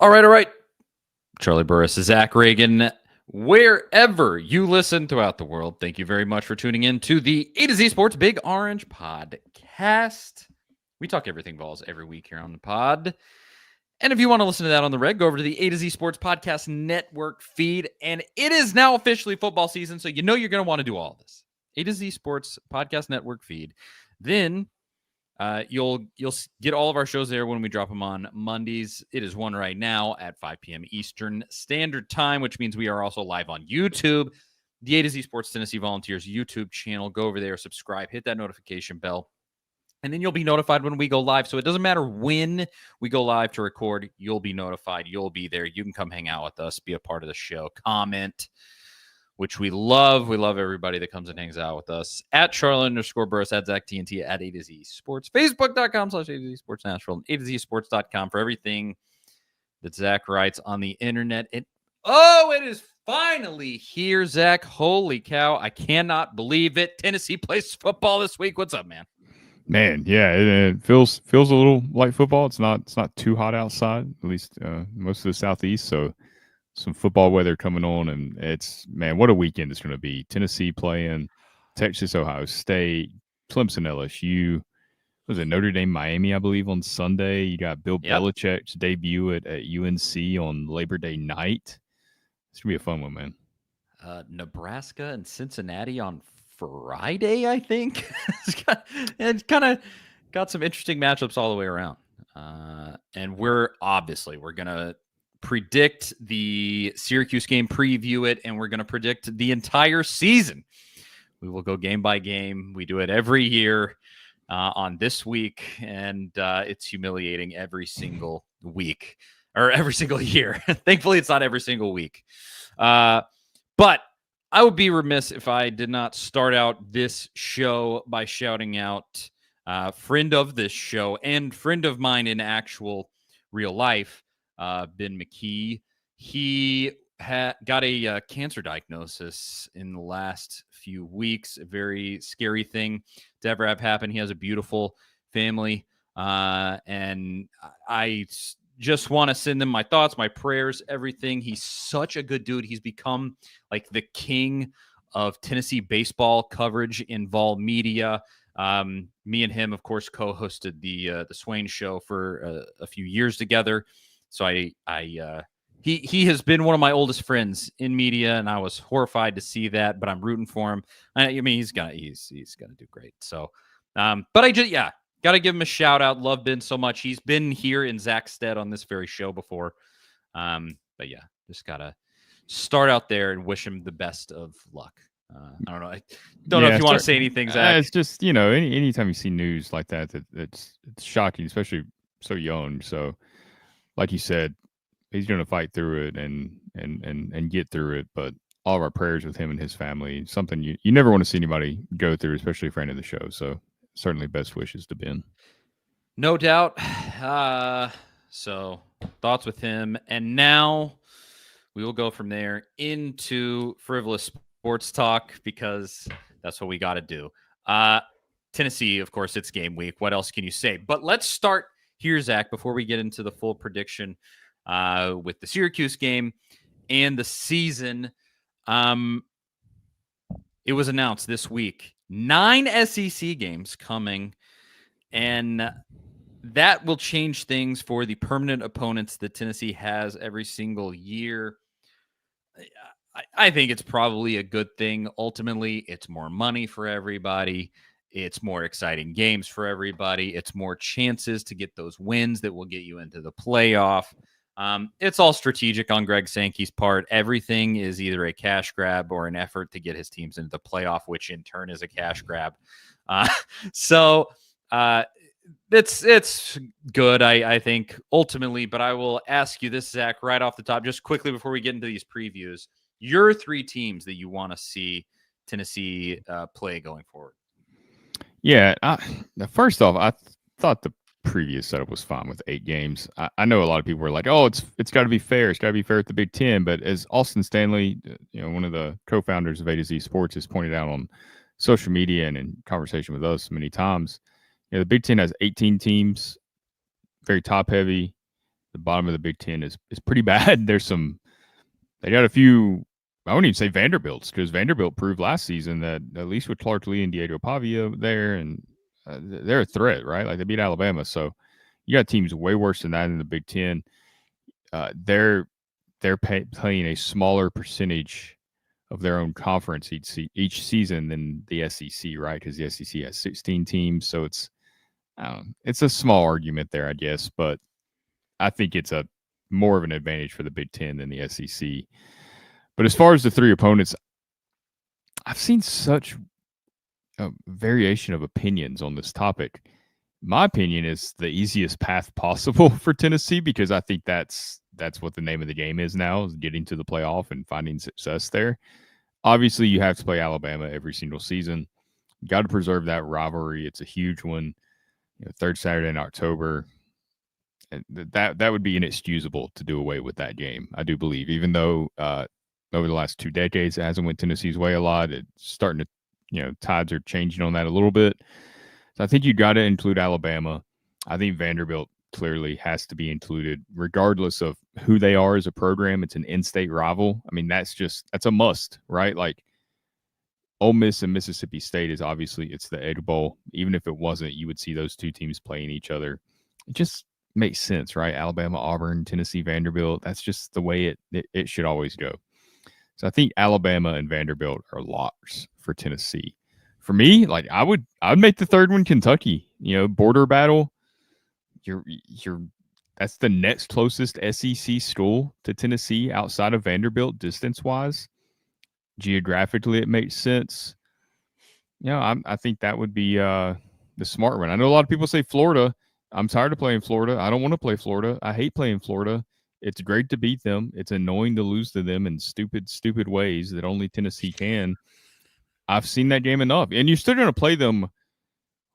All right. Charlie Burris, Zach Reagan, wherever you listen throughout the world, thank you very much for tuning in to the A to Z Sports Big Orange podcast. We talk everything Vols every week here on the pod. And if you want to listen to that on the reg, go over to the A to Z Sports Podcast Network feed. And it is now officially football season, so you know you're going to want to do all this. A to Z Sports Podcast Network feed. Then you'll get all of our shows there when we drop them on Mondays. It is one right now at 5 p.m. Eastern Standard Time, which means we are also live on YouTube. The A to Z Sports Tennessee Volunteers YouTube channel. Go over there, subscribe, hit that notification bell, and then you'll be notified when we go live. So it doesn't matter when we go live to record, you'll be notified. You'll be there. You can come hang out with us, be a part of the show, comment, which we love. We love everybody that comes and hangs out with us. At Charlotte_Burris, at Zach TNT, at A to Z Sports, Facebook.com/A to Z Sports Nashville, and A to Z Sports.com for everything that Zach writes on the internet. It is finally here, Zach. Holy cow. I cannot believe it. Tennessee plays football this week. What's up, man? Man, yeah, it feels a little like football. It's not too hot outside, at least most of the southeast. So some football weather coming on, and it's, man, what a weekend it's going to be. Tennessee playing Texas, Ohio State, Clemson, LSU. Was it Notre Dame, Miami, I believe, on Sunday? You got Bill Belichick's debut at UNC on Labor Day night. It's going to be a fun one, man. Nebraska and Cincinnati on Friday, I think. It's kind of got some interesting matchups all the way around. And we're going to predict the Syracuse game, preview it, and we're going to predict the entire season. We will go game by game. We do it every year on this week, and it's humiliating every single week or every single year. Thankfully, it's not every single week. But I would be remiss if I did not start out this show by shouting out friend of this show and friend of mine in actual real life, Ben McKee. He got a cancer diagnosis in the last few weeks, a very scary thing to ever have happen. He has a beautiful family, and I just want to send them my thoughts, my prayers, everything. He's such a good dude. He's become like the king of Tennessee baseball coverage in Vol media. Me and him, of course, co-hosted the Swain Show for a few years together. So he has been one of my oldest friends in media, and I was horrified to see that, but I'm rooting for him. I mean, he's gonna do great. So, but got to give him a shout out. Love Ben so much. He's been here in Zach's stead on this very show before. But yeah, just got to start out there and wish him the best of luck. I don't know. I don't know if you want to say anything, Zach. It's just, anytime you see news like that, it's shocking, especially so young. So like you said, he's going to fight through it and get through it. But all of our prayers with him and his family, something you never want to see anybody go through, especially a friend of the show. So certainly best wishes to Ben. No doubt. So thoughts with him. And now we will go from there into frivolous sports talk, because that's what we got to do. Tennessee, of course, it's game week. What else can you say? But let's start here, Zach, before we get into the full prediction with the Syracuse game and the season. It was announced this week, 9 SEC games coming, and that will change things for the permanent opponents that Tennessee has every single year. I think it's probably a good thing. Ultimately, it's more money for everybody. It's more exciting games for everybody. It's more chances to get those wins that will get you into the playoff. It's all strategic on Greg Sankey's part. Everything is either a cash grab or an effort to get his teams into the playoff, which in turn is a cash grab. So it's good, I think, ultimately. But I will ask you this, Zach, right off the top, just quickly before we get into these previews. Your 3 teams that you want to see Tennessee play going forward. Yeah, first off, I thought the previous setup was fine with 8 games. I know a lot of people were like, "Oh, it's got to be fair. It's got to be fair at the Big Ten." But as Austin Stanley, one of the co-founders of A to Z Sports, has pointed out on social media and in conversation with us many times, the Big Ten has 18 teams, very top heavy. the bottom of the Big Ten is pretty bad. They got a few. I wouldn't even say Vanderbilt's because Vanderbilt proved last season that at least with Clark Lee and Diego Pavia there, and they're a threat, right? Like they beat Alabama, so you got teams way worse than that in the Big Ten. They're playing a smaller percentage of their own conference each season than the SEC, right? Because the SEC has 16 teams, so it's a small argument there, I guess, but I think it's a more of an advantage for the Big Ten than the SEC. But as far as the three opponents, I've seen such a variation of opinions on this topic. My opinion is the easiest path possible for Tennessee because I think that's what the name of the game is now, is getting to the playoff and finding success there. Obviously, you have to play Alabama every single season. You got to preserve that rivalry. It's a huge one. Third Saturday in October. And that would be inexcusable to do away with that game. I do believe, even though over the last 2 decades it hasn't went Tennessee's way a lot. It's starting to, tides are changing on that a little bit. So I think you got to include Alabama. I think Vanderbilt clearly has to be included, regardless of who they are as a program. It's an in-state rival. I mean, that's a must, right? Like Ole Miss and Mississippi State is obviously it's the Egg Bowl. Even if it wasn't, you would see those two teams playing each other. It just makes sense, right? Alabama, Auburn, Tennessee, Vanderbilt. That's just the way it should always go. So I think Alabama and Vanderbilt are locks for Tennessee. For me, like I would make the third one Kentucky. Border battle. That's the next closest SEC school to Tennessee outside of Vanderbilt distance wise. Geographically, it makes sense. I think that would be the smart one. I know a lot of people say Florida. I'm tired of playing Florida. I don't want to play Florida. I hate playing Florida. It's great to beat them. It's annoying to lose to them in stupid ways that only Tennessee can. I've seen that game enough. And you're still going to play them,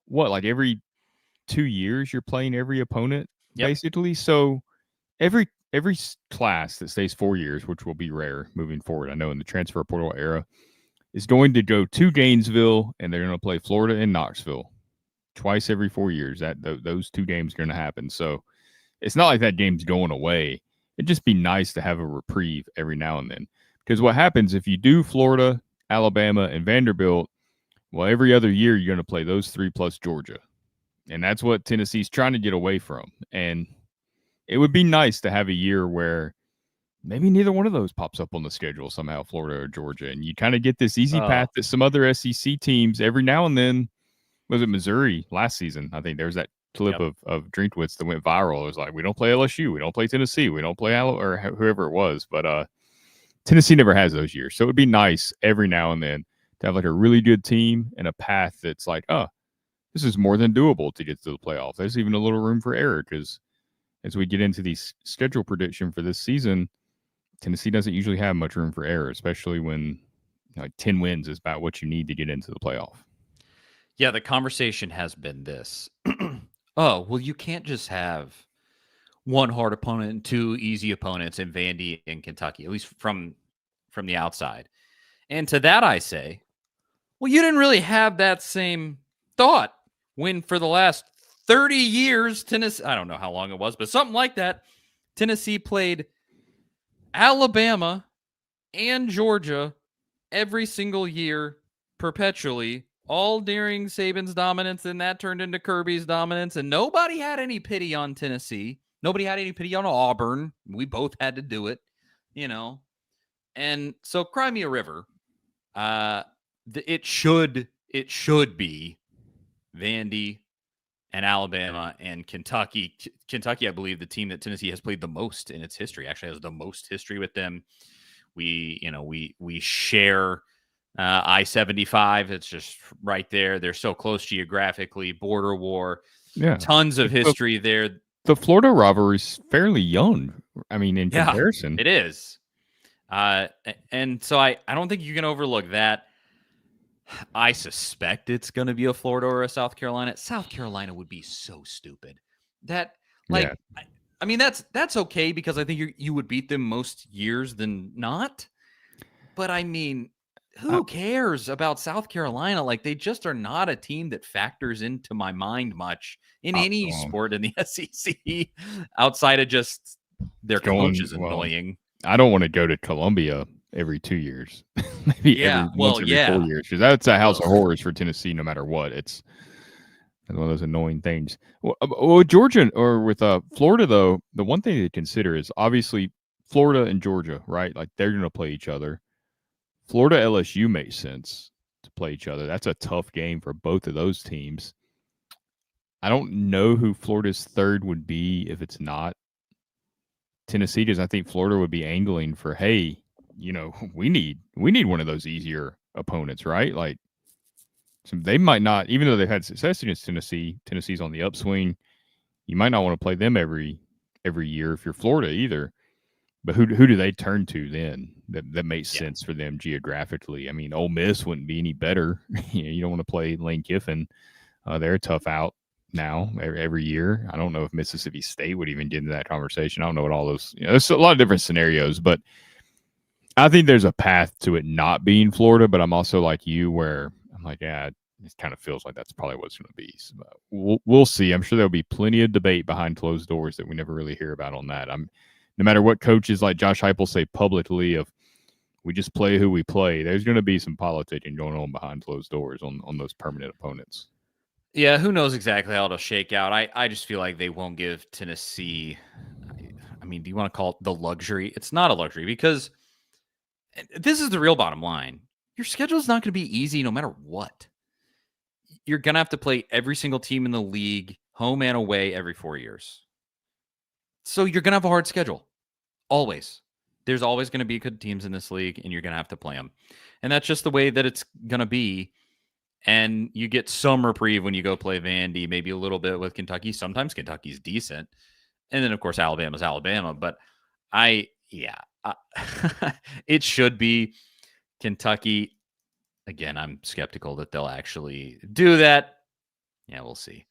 like every 2 years you're playing every opponent, basically? So every class that stays 4 years, which will be rare moving forward, I know in the transfer portal era, is going to go to Gainesville, and they're going to play Florida and Knoxville twice every 4 years. Those two games are going to happen. So it's not like that game's going away. It'd just be nice to have a reprieve every now and then. Because what happens if you do Florida, Alabama, and Vanderbilt, well, every other year you're going to play those three plus Georgia. And that's what Tennessee's trying to get away from. And it would be nice to have a year where maybe neither one of those pops up on the schedule somehow, Florida or Georgia. And you kind of get this easy path that some other SEC teams every now and then, was it Missouri last season? I think there's that clip of Drinkwitz that went viral. It was like, we don't play LSU, we don't play Tennessee, we don't play or whoever it was. But Tennessee never has those years. So it would be nice every now and then to have like a really good team and a path that's like, this is more than doable to get to the playoff. There's even a little room for error because as we get into the schedule prediction for this season, Tennessee doesn't usually have much room for error, especially when 10 wins is about what you need to get into the playoff. Yeah, the conversation has been this. Oh, well, you can't just have one hard opponent and two easy opponents in Vandy and Kentucky, at least from the outside. And to that I say, well, you didn't really have that same thought when for the last 30 years, Tennessee, I don't know how long it was, but something like that, Tennessee played Alabama and Georgia every single year perpetually, all during Saban's dominance, and that turned into Kirby's dominance, and nobody had any pity on Tennessee. Nobody had any pity on Auburn. We both had to do it, And so cry me a river. It should be Vandy and Alabama and Kentucky. Kentucky, I believe, the team that Tennessee has played the most in its history, actually has the most history with them. We share I-75. It's just right there. They're so close geographically. Border war. Yeah, tons of history there. The Florida rivalry is fairly young. I mean, in comparison, it is. And so I don't think you can overlook that. I suspect it's going to be a Florida or a South Carolina. South Carolina would be so stupid. I mean, that's okay because I think you would beat them most years than not. But I mean, who cares about South Carolina? Like, they just are not a team that factors into my mind much in any sport in the SEC outside of just their coach is annoying. I don't want to go to Columbia every 2 years, maybe once every 4 years, because that's a house of horrors for Tennessee. No matter what, it's one of those annoying things. Well, Georgia or with Florida, though, the one thing to consider is obviously Florida and Georgia, right? Like they're going to play each other. Florida LSU makes sense to play each other. That's a tough game for both of those teams. I don't know who Florida's third would be if it's not Tennessee, because I think Florida would be angling for, hey, we need one of those easier opponents, right? Like, so they might not, even though they've had success against Tennessee. Tennessee's on the upswing. You might not want to play them every year if you're Florida either. But who do they turn to then that makes sense for them geographically? I mean, Ole Miss wouldn't be any better. You don't want to play Lane Kiffin. They're a tough out now every year. I don't know if Mississippi State would even get into that conversation. I don't know what all those. There's a lot of different scenarios, but I think there's a path to it not being Florida. But I'm also like you, where I'm like, yeah, it kind of feels like that's probably what it's going to be. So we'll see. I'm sure there'll be plenty of debate behind closed doors that we never really hear about on that. No matter what coaches like Josh Heupel say publicly of we just play who we play, there's going to be some politicking going on behind closed doors on those permanent opponents. Yeah, who knows exactly how it'll shake out. I just feel like they won't give Tennessee, I mean, do you want to call it the luxury? It's not a luxury because this is the real bottom line. Your schedule is not going to be easy no matter what. You're going to have to play every single team in the league, home and away, every 4 years. So you're going to have a hard schedule. Always. There's always going to be good teams in this league, and you're going to have to play them. And that's just the way that it's going to be. And you get some reprieve when you go play Vandy, maybe a little bit with Kentucky. Sometimes Kentucky's decent. And then, of course, Alabama's Alabama. But it should be Kentucky. Again, I'm skeptical that they'll actually do that. Yeah, we'll see.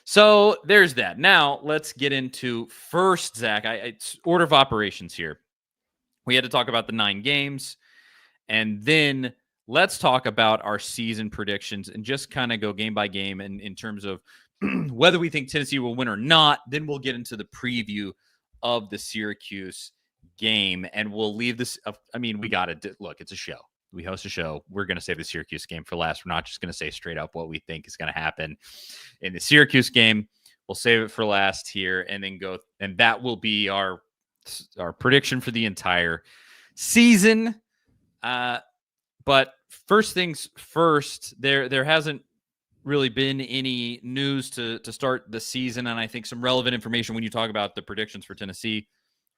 So there's that. Now let's get into first, Zach. It's order of operations here. We had to talk about the 9 games, and then let's talk about our season predictions and just kind of go game by game in terms of whether we think Tennessee will win or not. Then we'll get into the preview of the Syracuse game, and we'll leave this. I mean, we got to look. It's a show. We host a show. We're going to save the Syracuse game for last. We're not just going to say straight up what we think is going to happen in the Syracuse game. We'll save it for last here and then go. And that will be our prediction for the entire season. But first things first, there hasn't really been any news to start the season. And I think some relevant information when you talk about the predictions for Tennessee.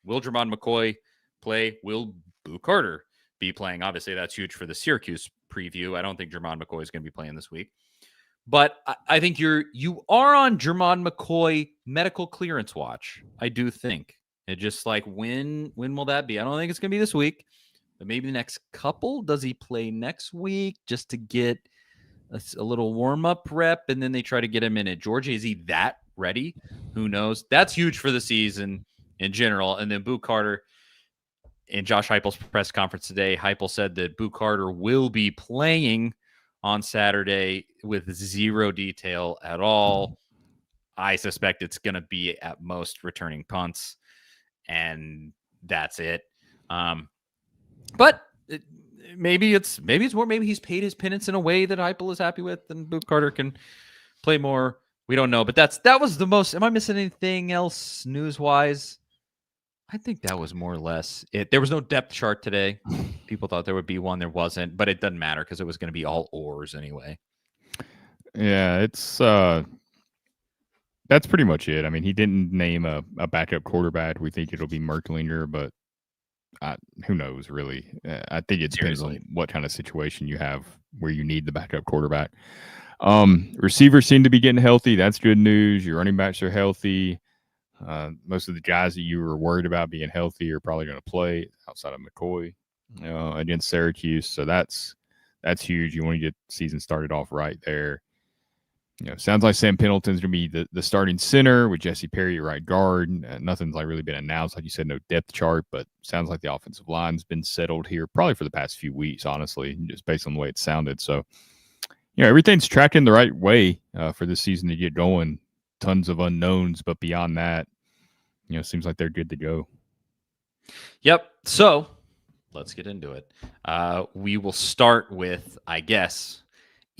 Will Jermon McCoy play? Will Boo Carter be playing? Obviously, that's huge for the Syracuse preview. I don't think Jermon McCoy is going to be playing this week. But I think you are on Jermon McCoy medical clearance watch. I do think. It just like when will that be? I don't think it's going to be this week, but maybe the next couple. Does he play next week just to get a little warm-up rep, and then they try to get him in at Georgia? Is he that ready? Who knows? That's huge for the season in general. And then Boo Carter, in Josh Heupel's press conference today, Heupel said that Boo Carter will be playing on Saturday with zero detail at all. I suspect it's going to be at most returning punts, and that's it. But maybe it's more. Maybe he's paid his penance in a way that Heupel is happy with, and Boo Carter can play more. We don't know, but that was the most. Am I missing anything else news-wise? I think that was more or less it. There was no depth chart today. People thought there would be one. There wasn't, but it doesn't matter because it was going to be all oars anyway. Yeah, it's that's pretty much it. I mean, he didn't name a backup quarterback. We think it'll be Merklinger, but who knows, really? I think it depends on what kind of situation you have where you need the backup quarterback. Receivers seem to be getting healthy. That's good news. Your running backs are healthy. Most of the guys that you were worried about being healthy are probably going to play outside of McCoy against Syracuse. So that's huge. You want to get the season started off right there. Sounds like Sam Pendleton's going to be the starting center with Jesse Perry at right guard. Nothing's like really been announced. Like you said, no depth chart, but sounds like the offensive line's been settled here probably for the past few weeks, honestly, just based on the way it sounded. So, everything's tracking the right way for this season to get going. Tons of unknowns, but beyond that, seems like they're good to go. Yep. So let's get into it. We will start with, I guess,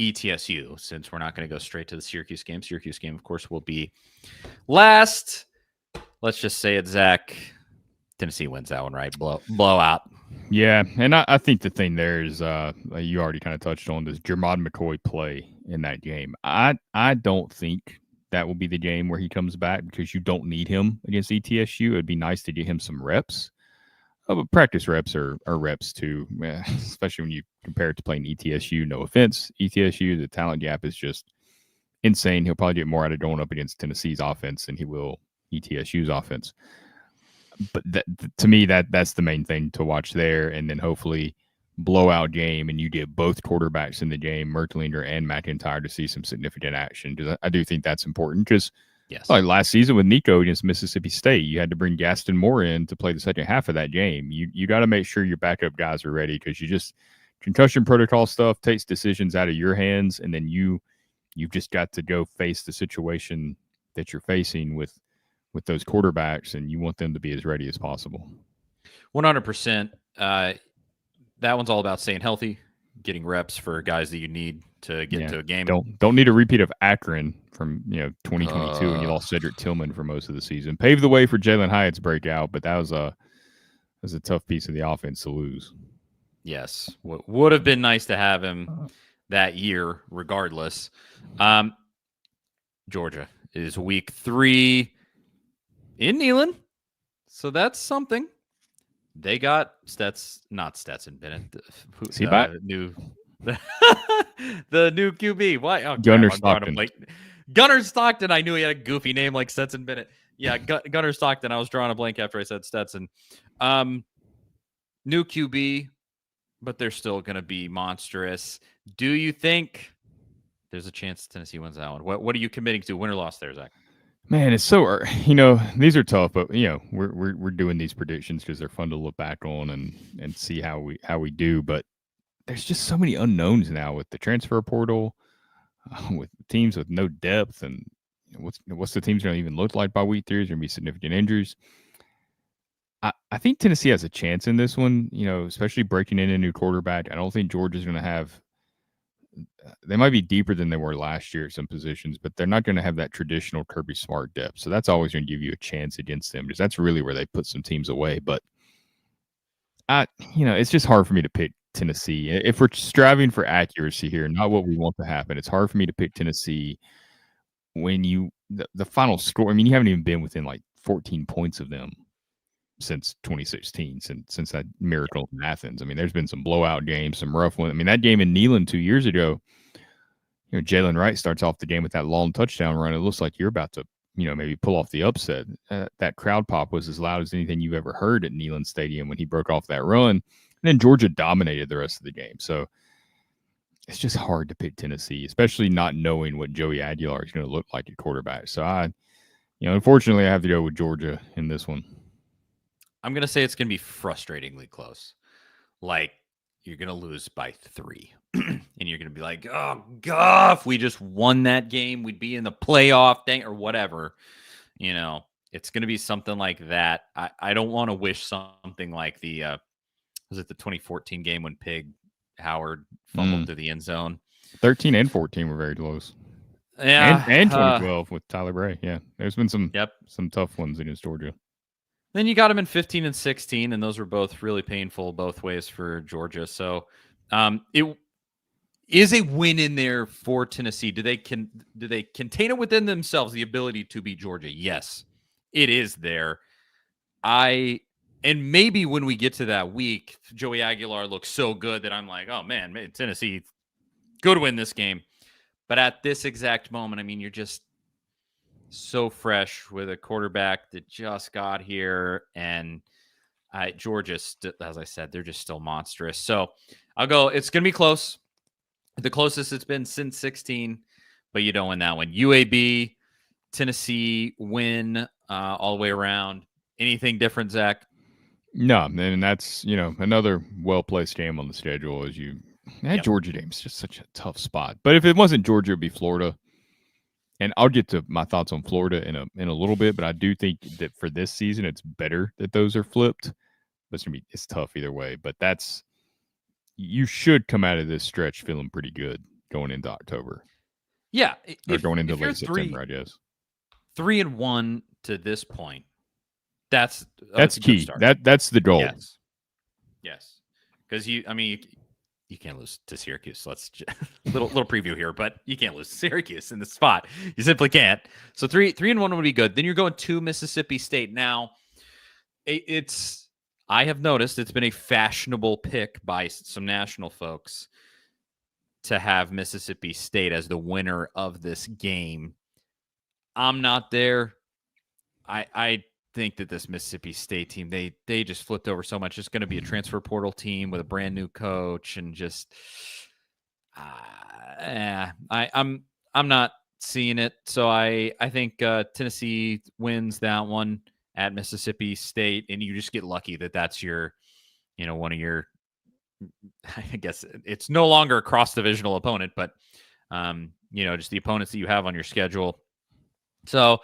ETSU, since we're not going to go straight to the Syracuse game. Syracuse game, of course, will be last. Let's just say it, Zach. Tennessee wins that one, right? Blowout. Yeah, and I think the thing there is, you already kind of touched on this Jermod McCoy play in that game. I don't think that will be the game where he comes back because you don't need him against ETSU. It'd be nice to get him some reps. But practice reps are reps too, especially when you compare it to playing ETSU. No offense, ETSU, the talent gap is just insane. He'll probably get more out of going up against Tennessee's offense than he will ETSU's offense. But to me, that's the main thing to watch there. And then hopefully blowout game, and you get both quarterbacks in the game, Mertlinger and McIntyre, to see some significant action. Because I do think that's important. Because yes, like last season with Nico against Mississippi State, you had to bring Gaston Moore in to play the second half of that game. You got to make sure your backup guys are ready, because concussion protocol stuff takes decisions out of your hands, and then you've just got to go face the situation that you're facing with those quarterbacks, and you want them to be as ready as possible. 100%. That one's all about staying healthy, getting reps for guys that you need to get into a game. Don't need a repeat of Akron from 2022 when you lost Cedric Tillman for most of the season. Paved the way for Jalen Hyatt's breakout, but that was a tough piece of the offense to lose. Yes, would have been nice to have him that year, regardless. Georgia is week 3 in Neyland, so that's something. They got not Stetson Bennett. Is he back? The new QB. Why? Oh, Gunnar Stockton. Gunnar Stockton. I knew he had a goofy name like Stetson Bennett. Yeah, Gunnar Stockton. I was drawing a blank after I said Stetson. New QB, but they're still going to be monstrous. Do you think there's a chance Tennessee wins that one? What are you committing to? Win or loss there, Zach? Man, it's so these are tough, but we're doing these predictions because they're fun to look back on and see how we do. But there's just so many unknowns now with the transfer portal, with teams with no depth, and what's the teams going to even look like by week 3? There's going to be significant injuries. I think Tennessee has a chance in this one, especially breaking in a new quarterback. I don't think Georgia's going to have. They might be deeper than they were last year at some positions, but they're not going to have that traditional Kirby Smart depth. So that's always going to give you a chance against them, because that's really where they put some teams away. But it's just hard for me to pick Tennessee. If we're striving for accuracy here, not what we want to happen, it's hard for me to pick Tennessee when the final score. I mean, you haven't even been within like 14 points of them since 2016, since that miracle in Athens. I mean, there's been some blowout games, some rough ones. I mean, that game in Neyland 2 years ago, Jalen Wright starts off the game with that long touchdown run. It looks like you're about to, maybe pull off the upset. That crowd pop was as loud as anything you've ever heard at Neyland Stadium when he broke off that run. And then Georgia dominated the rest of the game. So it's just hard to pick Tennessee, especially not knowing what Joey Aguilar is going to look like at quarterback. So unfortunately, I have to go with Georgia in this one. I'm going to say it's going to be frustratingly close. Like, you're going to lose by 3. And you're going to be like, oh, God, if we just won that game, we'd be in the playoff thing or whatever. It's going to be something like that. I don't want to wish something like was it the 2014 game when Howard fumbled through the end zone? 13 and 14 were very close. Yeah. And 2012 with Tyler Bray. Yeah. There's been some tough ones against Georgia. Then you got them in 15 and 16, and those were both really painful both ways for Georgia. So it is a win in there for Tennessee. Do they contain it within themselves, the ability to beat Georgia? Yes, it is there. And maybe when we get to that week, Joey Aguilar looks so good that I'm like, oh, man, Tennessee, good win this game. But at this exact moment, I mean, you're just so fresh with a quarterback that just got here, and Georgia, as I said, they're just still monstrous. So I'll go. It's going to be close. The closest it's been since 16, but you don't win that one. UAB, Tennessee win all the way around. Anything different, Zach? No, and that's another well-placed game on the schedule. As you had Yep. Georgia Dame's just such a tough spot. But if it wasn't Georgia, it'd be Florida. And I'll get to my thoughts on Florida in a little bit, but I do think that for this season, it's better that those are flipped. But it's tough either way. But you should come out of this stretch feeling pretty good going into October. Yeah, Or going into if you're late September, I guess. 3-1 to this point, that's key. That's the goal. Yes, because you can't lose to Syracuse. So let's little preview here, but you can't lose to Syracuse in this spot. You simply can't. So 3-1 would be good. Then you're going to Mississippi State. Now, I have noticed it's been a fashionable pick by some national folks to have Mississippi State as the winner of this game. I'm not there. I think that this Mississippi State team, they just flipped over so much. It's going to be a transfer portal team with a brand new coach, and just I'm not seeing it. So I think Tennessee wins that one at Mississippi State, and you just get lucky that that's your, one of your, I guess it's no longer a cross-divisional opponent, but just the opponents that you have on your schedule. So,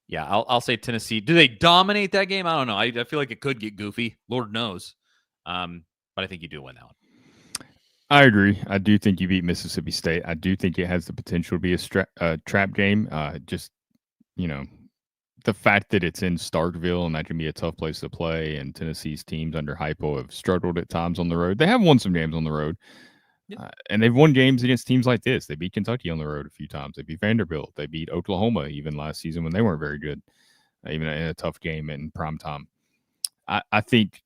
yeah, I'll say Tennessee. Do they dominate that game? I don't know. I feel like it could get goofy. Lord knows. But I think you do win that one. I agree. I do think you beat Mississippi State. I do think it has the potential to be a trap game. The fact that it's in Starkville and that can be a tough place to play, and Tennessee's teams under Hypo have struggled at times on the road. They have won some games on the road. And they've won games against teams like this. They beat Kentucky on the road a few times. They beat Vanderbilt. They beat Oklahoma even last season when they weren't very good, even in a tough game in prime time. I think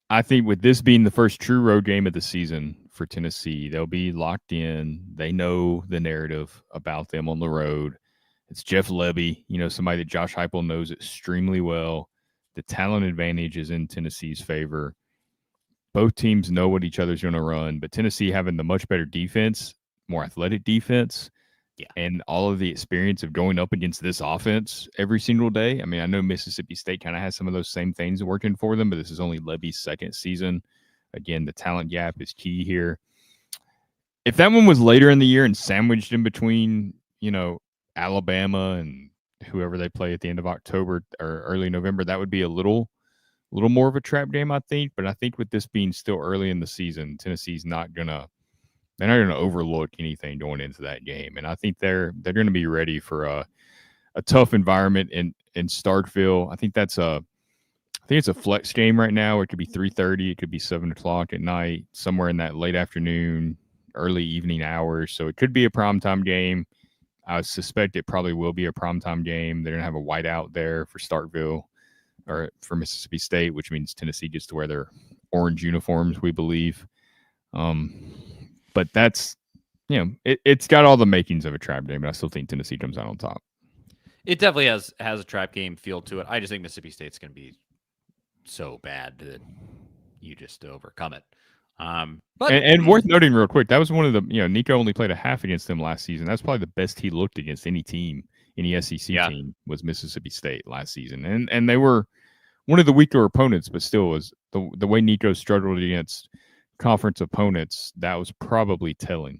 with this being the first true road game of the season for Tennessee, they'll be locked in. They know the narrative about them on the road. It's Jeff Lebby, somebody that Josh Heupel knows extremely well. The talent advantage is in Tennessee's favor. Both teams know what each other's going to run, but Tennessee having the much better defense, more athletic defense, and all of the experience of going up against this offense every single day. I mean, I know Mississippi State kind of has some of those same things working for them, but this is only Levy's second season. Again, the talent gap is key here. If that one was later in the year and sandwiched in between, Alabama and whoever they play at the end of October or early November, that would be a little more of a trap game, I think. But I think with this being still early in the season, Tennessee's not gonna overlook anything going into that game. And I think they're gonna be ready for a tough environment in Starkville. I think it's a flex game right now. It could be 3:30, it could be 7:00 at night, somewhere in that late afternoon, early evening hours. So it could be a primetime game. I suspect it probably will be a primetime game. They're gonna have a whiteout there for Starkville or for Mississippi State, which means Tennessee gets to wear their orange uniforms, we believe. But that's, it's got all the makings of a trap game, but I still think Tennessee comes out on top. It definitely has a trap game feel to it. I just think Mississippi State's going to be so bad that you just overcome it. And worth noting real quick, that was one of the, Nico only played a half against them last season. That's probably the best he looked against any team. Any SEC team was Mississippi State last season. And they were one of the weaker opponents, but still was the way Nico struggled against conference opponents, that was probably telling.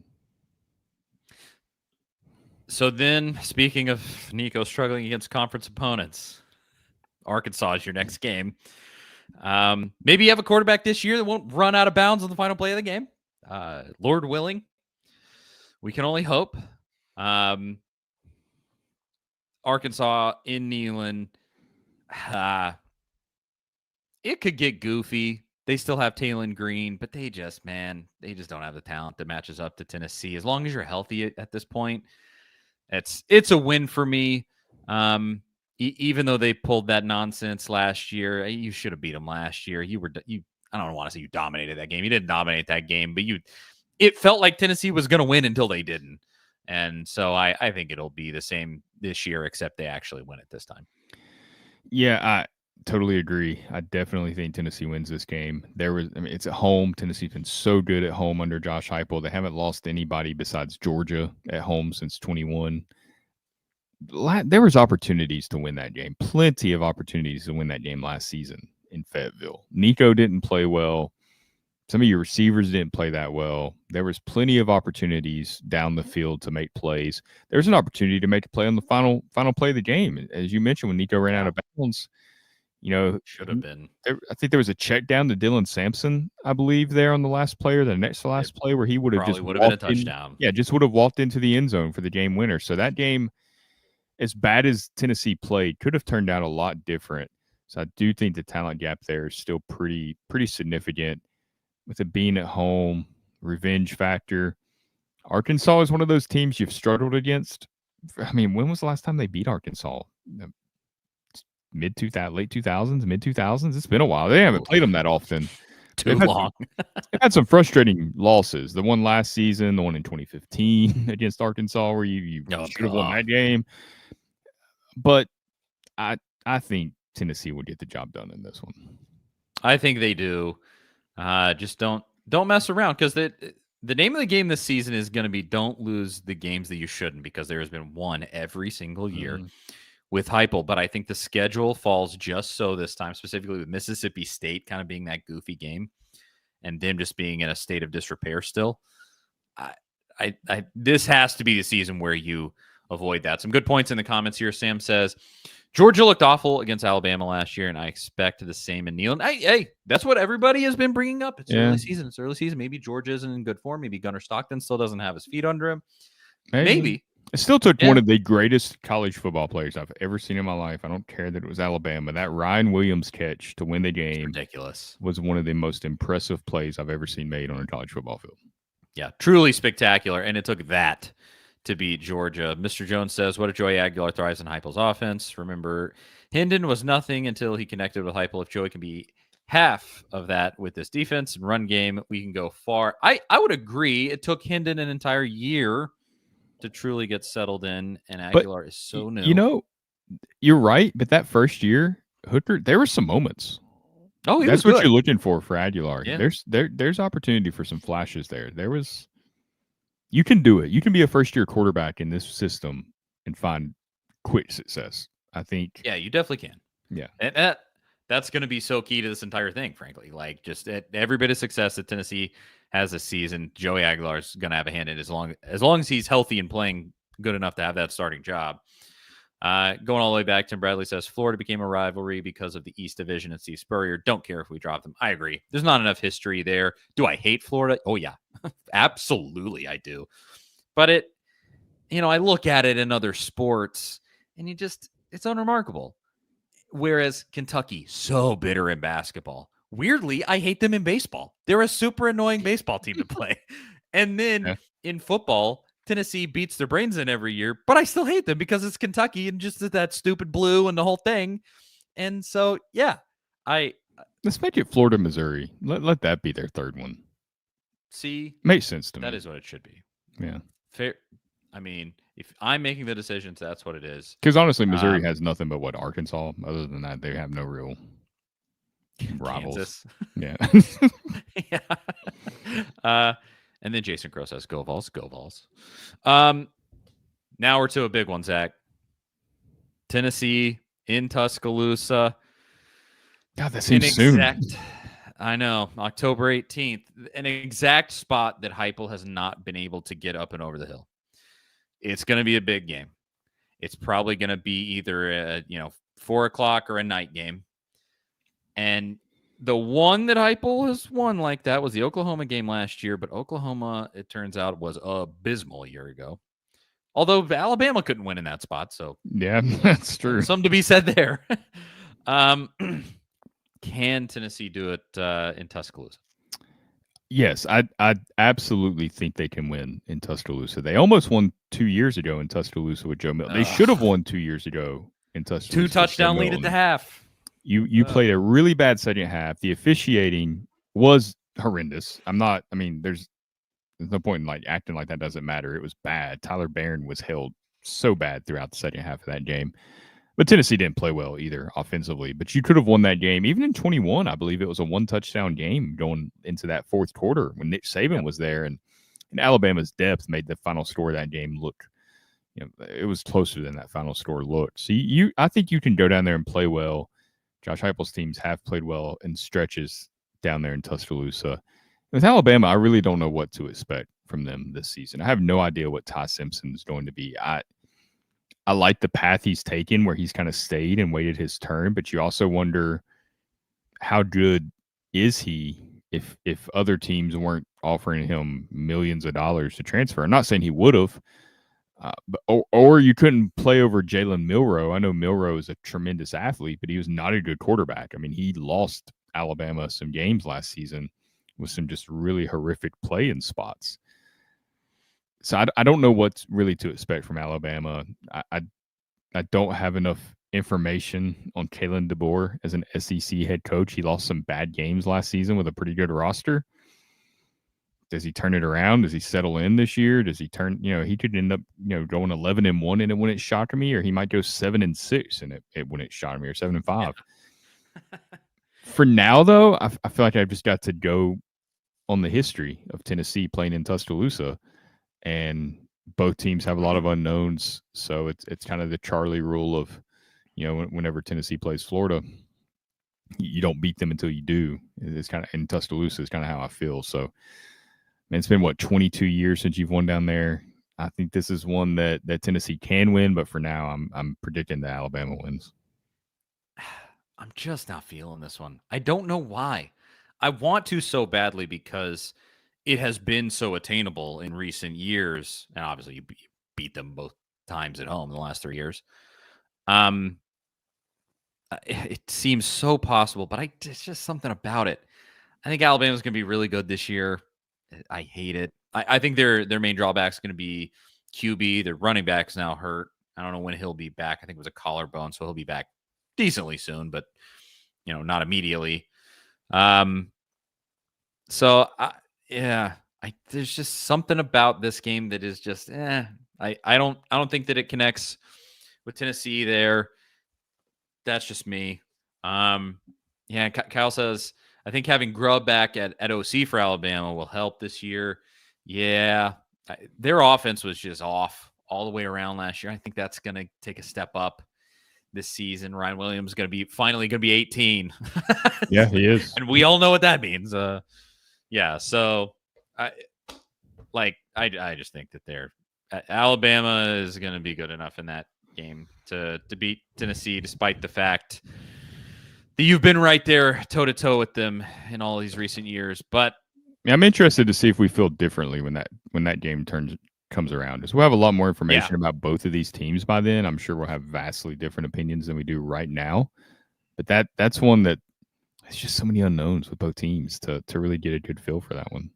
So then, speaking of Nico struggling against conference opponents, Arkansas is your next game. Maybe you have a quarterback this year that won't run out of bounds on the final play of the game. Lord willing. We can only hope. Arkansas in Neyland. It could get goofy. They still have Taylon Green, but they just don't have the talent that matches up to Tennessee. As long as you're healthy at this point, it's a win for me. Even though they pulled that nonsense last year, you should have beat them last year. I don't want to say you dominated that game. You didn't dominate that game, but it felt like Tennessee was going to win until they didn't. And so I think it'll be the same this year, except they actually win it this time. Yeah, Totally agree. I definitely think Tennessee wins this game. It's at home. Tennessee's been so good at home under Josh Heupel. They haven't lost anybody besides Georgia at home since 21. There was opportunities to win that game. Plenty of opportunities to win that game last season in Fayetteville. Nico didn't play well. Some of your receivers didn't play that well. There was plenty of opportunities down the field to make plays. There's an opportunity to make a play on the final play of the game, as you mentioned, when Nico ran out of bounds. Should have been. I think there was a check down to Dylan Sampson, I believe, there on the last play or the next to last play where he would have just would have been a touchdown. Just would have walked into the end zone for the game winner. So that game, as bad as Tennessee played, could have turned out a lot different. So I do think the talent gap there is still pretty significant. With it being at home, revenge factor. Arkansas is one of those teams you've struggled against. I mean, when was the last time they beat Arkansas? Late 2000s, mid 2000s. It's been a while. They haven't played them that often. Too long. They've had some frustrating losses. The one last season, the one in 2015 against Arkansas, where you should have won that game. But I think Tennessee will get the job done in this one. I think they do. Just don't mess around, because the name of the game this season is going to be don't lose the games that you shouldn't, because there has been one every single year with Heupel. But I think the schedule falls just so this time, specifically with Mississippi State kind of being that goofy game and them just being in a state of disrepair still. This has to be the season where you avoid that. Some good points in the comments here. Sam says, Georgia looked awful against Alabama last year, and I expect the same in Neyland. Hey, that's what everybody has been bringing up. It's early season. It's early season. Maybe Georgia isn't in good form. Maybe Gunnar Stockton still doesn't have his feet under him. Maybe. It still took one of the greatest college football players I've ever seen in my life. I don't care that it was Alabama. That Ryan Williams catch to win the game, ridiculous, was one of the most impressive plays I've ever seen made on a college football field. Yeah, truly spectacular. And it took that to beat Georgia. Mr. Jones says, what if Joey Aguilar thrives in Heupel's offense? Remember, Hendon was nothing until he connected with Heupel. If Joey can be half of that with this defense and run game, we can go far. I would agree. It took Hendon an entire year to truly get settled in, and Aguilar is so new. You know, you're right, but that first year, Hooker, there were some moments. Oh, that's what you're looking for Aguilar. Yeah. There's opportunity for some flashes there. You can do it. You can be a first-year quarterback in this system and find quick success, I think. Yeah, you definitely can. Yeah. And that's going to be so key to this entire thing, frankly. Like, just every bit of success that Tennessee has this season, Joey Aguilar is going to have a hand in as long as he's healthy and playing good enough to have that starting job. Going all the way back, Tim Bradley says, Florida became a rivalry because of the East Division and Steve Spurrier. Don't care if we drop them. I agree. There's not enough history there. Do I hate Florida? Oh, yeah. Absolutely, I do. But I look at it in other sports, and it's unremarkable. Whereas Kentucky, so bitter in basketball. Weirdly, I hate them in baseball. They're a super annoying baseball team to play. And then in football, Tennessee beats their brains in every year, but I still hate them because it's Kentucky and just that stupid blue and the whole thing. And so, yeah, let's make it Florida, Missouri. Let that be their third one. See, makes sense to me. That is what it should be. Yeah, fair. I mean, if I'm making the decisions, that's what it is. Because honestly, Missouri has nothing but Arkansas. Other than that, they have no real rivals. Yeah. Yeah. And then Jason Crow says, "Go Vols, go Vols." Now we're to a big one, Zach. Tennessee in Tuscaloosa. God, that seems soon. I know, October 18th, an exact spot that Heupel has not been able to get up and over the hill. It's going to be a big game. It's probably going to be either a 4:00 or a night game. And the one that Heupel has won like that was the Oklahoma game last year, but Oklahoma, it turns out, was abysmal a year ago. Although Alabama couldn't win in that spot, so yeah, that's true. Something to be said there. Can Tennessee do it in Tuscaloosa? Yes, I absolutely think they can win in Tuscaloosa. They almost won 2 years ago in Tuscaloosa with Joe Milton. They should have won 2 years ago in Tuscaloosa. 2-touchdown lead at the half. You played a really bad second half. The officiating was horrendous. There's no point in acting like that doesn't matter. It was bad. Tyler Barron was held so bad throughout the second half of that game. But Tennessee didn't play well either offensively. But you could have won that game. Even in 21, I believe it was a one-touchdown game going into that fourth quarter when Nick Saban Yep. was there. And Alabama's depth made the final score of that game look, it was closer than that final score looked. So I think you can go down there and play well. Josh Heupel's teams have played well in stretches down there in Tuscaloosa. With Alabama, I really don't know what to expect from them this season. I have no idea what Ty Simpson is going to be. I like the path he's taken where he's kind of stayed and waited his turn, but you also wonder how good is he if other teams weren't offering him millions of dollars to transfer. I'm not saying he would have, or you couldn't play over Jalen Milroe. I know Milroe is a tremendous athlete, but he was not a good quarterback. I mean, he lost Alabama some games last season with some just really horrific play in spots. So I don't know what's really to expect from Alabama. I don't have enough information on Kalen DeBoer as an SEC head coach. He lost some bad games last season with a pretty good roster. Does he turn it around? Does he settle in this year? Does he turn? He could end up going 11-1 and it wouldn't shock me, or he might go 7-6 and it wouldn't shock me, or 7-5. Yeah. For now, though, I feel like I've just got to go on the history of Tennessee playing in Tuscaloosa, and both teams have a lot of unknowns. So it's kind of the Charlie rule of, whenever Tennessee plays Florida, you don't beat them until you do. It's kind of in Tuscaloosa is kind of how I feel. So, man, it's been 22 years since you've won down there. I think this is one that Tennessee can win, but for now, I'm predicting that Alabama wins. I'm just not feeling this one. I don't know why. I want to so badly because it has been so attainable in recent years, and obviously you beat them both times at home in the last 3 years. It seems so possible, but it's just something about it. I think Alabama's going to be really good this year. I hate it. I think their main drawback is going to be QB. Their running back's now hurt. I don't know when he'll be back. I think it was a collarbone, so he'll be back decently soon, but not immediately. So there's just something about this game that is just I don't think that it connects with Tennessee there. That's just me. Kyle says, I think having Grubb back at OC for Alabama will help this year. Yeah, their offense was just off all the way around last year. I think that's going to take a step up this season. Ryan Williams is finally going to be 18. Yeah, he is. And we all know what that means. So I just think that Alabama is going to be good enough in that game to beat Tennessee, despite the fact that you've been right there toe to toe with them in all these recent years. But I'm interested to see if we feel differently when that game comes around. Because we'll have a lot more information about both of these teams by then. I'm sure we'll have vastly different opinions than we do right now. But that's one that it's just so many unknowns with both teams to really get a good feel for that one.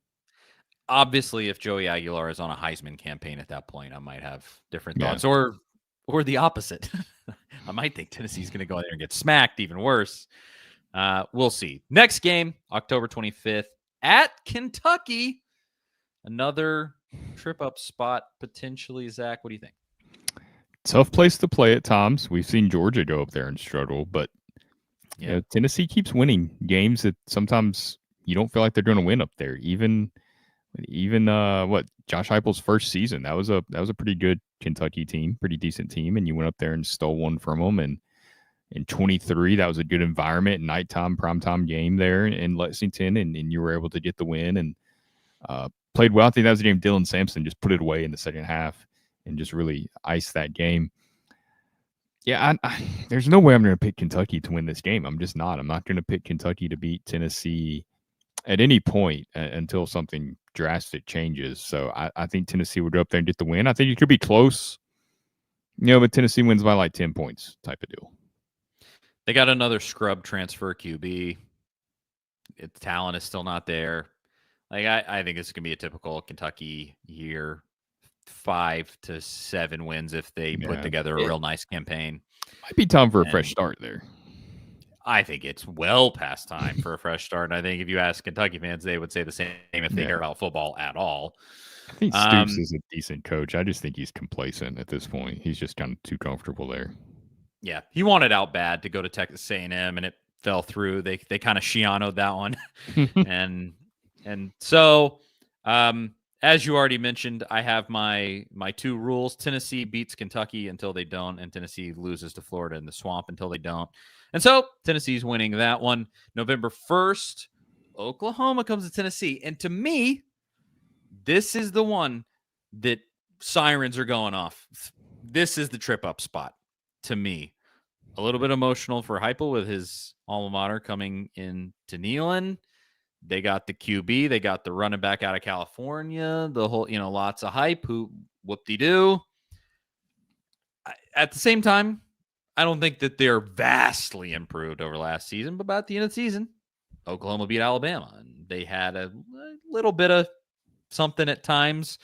Obviously, if Joey Aguilar is on a Heisman campaign at that point, I might have different thoughts, or the opposite. I might think Tennessee's going to go there and get smacked even worse. We'll see. Next game, October 25th at Kentucky. Another trip up spot potentially. Zach, what do you think? Tough place to play at times. We've seen Georgia go up there and struggle, but Tennessee keeps winning games that sometimes you don't feel like they're going to win up there. Even Josh Heupel's first season, that was a pretty good Kentucky team, pretty decent team, and you went up there and stole one from them. And in 23, that was a good environment, nighttime, primetime game there in Lexington, and you were able to get the win and played well. I think that was the game Dylan Sampson just put it away in the second half and just really iced that game. Yeah, there's no way I'm going to pick Kentucky to win this game. I'm just not. I'm not going to pick Kentucky to beat Tennessee at any point until something drastic changes. So I think Tennessee would go up there and get the win. I think it could be close, but Tennessee wins by like 10 points type of deal. They got another scrub transfer QB. The talent is still not there. I think it's going to be a typical Kentucky year. 5 to 7 wins if they put together a real nice campaign. Might be time for a fresh start there. I think it's well past time for a fresh start. And I think if you ask Kentucky fans, they would say the same if they care about football at all. I think Stoops is a decent coach. I just think he's complacent at this point. He's just kind of too comfortable there. Yeah, he wanted out bad to go to Texas A&M, and it fell through. They kind of Shiano'd that one, and so as you already mentioned, I have my two rules. Tennessee beats Kentucky until they don't, and Tennessee loses to Florida in the swamp until they don't. And so Tennessee's winning that one. November 1st, Oklahoma comes to Tennessee, and to me, this is the one that sirens are going off. This is the trip up spot to me. A little bit emotional for Heupel with his alma mater coming in to Neyland. They got the QB, they got the running back out of California, the whole, lots of hype. Who whoop-de-doo. At the same time, I don't think that they're vastly improved over last season, but about the end of the season, Oklahoma beat Alabama, and they had a little bit of something at times.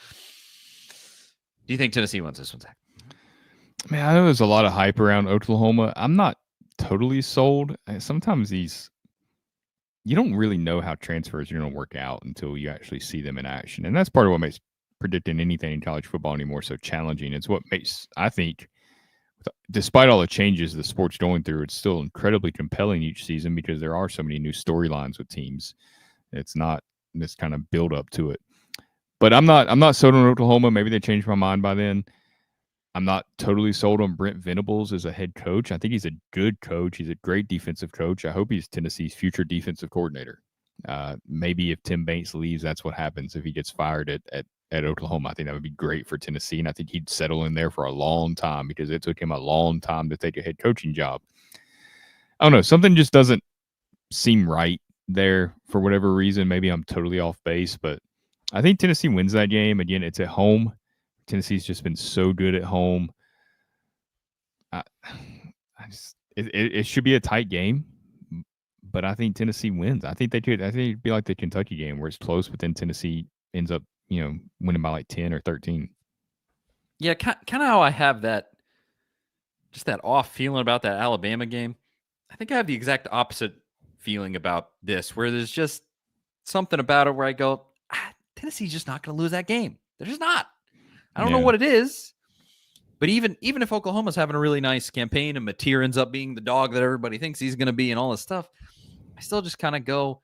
Do you think Tennessee wins this one, Zach? Man, I know there's a lot of hype around Oklahoma. I'm not totally sold. Sometimes you don't really know how transfers are going to work out until you actually see them in action. And that's part of what makes predicting anything in college football anymore so challenging. It's what makes, I think, despite all the changes the sport's going through, it's still incredibly compelling each season because there are so many new storylines with teams. It's not this kind of build up to it. But I'm not sold on Oklahoma. Maybe they changed my mind by then. I'm not totally sold on Brent Venables as a head coach. I think he's a good coach. He's a great defensive coach. I hope he's Tennessee's future defensive coordinator. Maybe if Tim Banks leaves, that's what happens if he gets fired at Oklahoma. I think that would be great for Tennessee, and I think he'd settle in there for a long time because it took him a long time to take a head coaching job. I don't know. Something just doesn't seem right there for whatever reason. Maybe I'm totally off base, but I think Tennessee wins that game. Again, it's at home. Tennessee's just been so good at home. It should be a tight game, but I think Tennessee wins. I think they could. I think it'd be like the Kentucky game where it's close, but then Tennessee ends up, winning by like 10 or 13. Yeah, kind of how I have that off feeling about that Alabama game. I think I have the exact opposite feeling about this, where there's just something about it where I go, Tennessee's just not going to lose that game. They're just not. I don't know what it is, but even if Oklahoma's having a really nice campaign and Mateer ends up being the dog that everybody thinks he's going to be and all this stuff, I still just kind of go,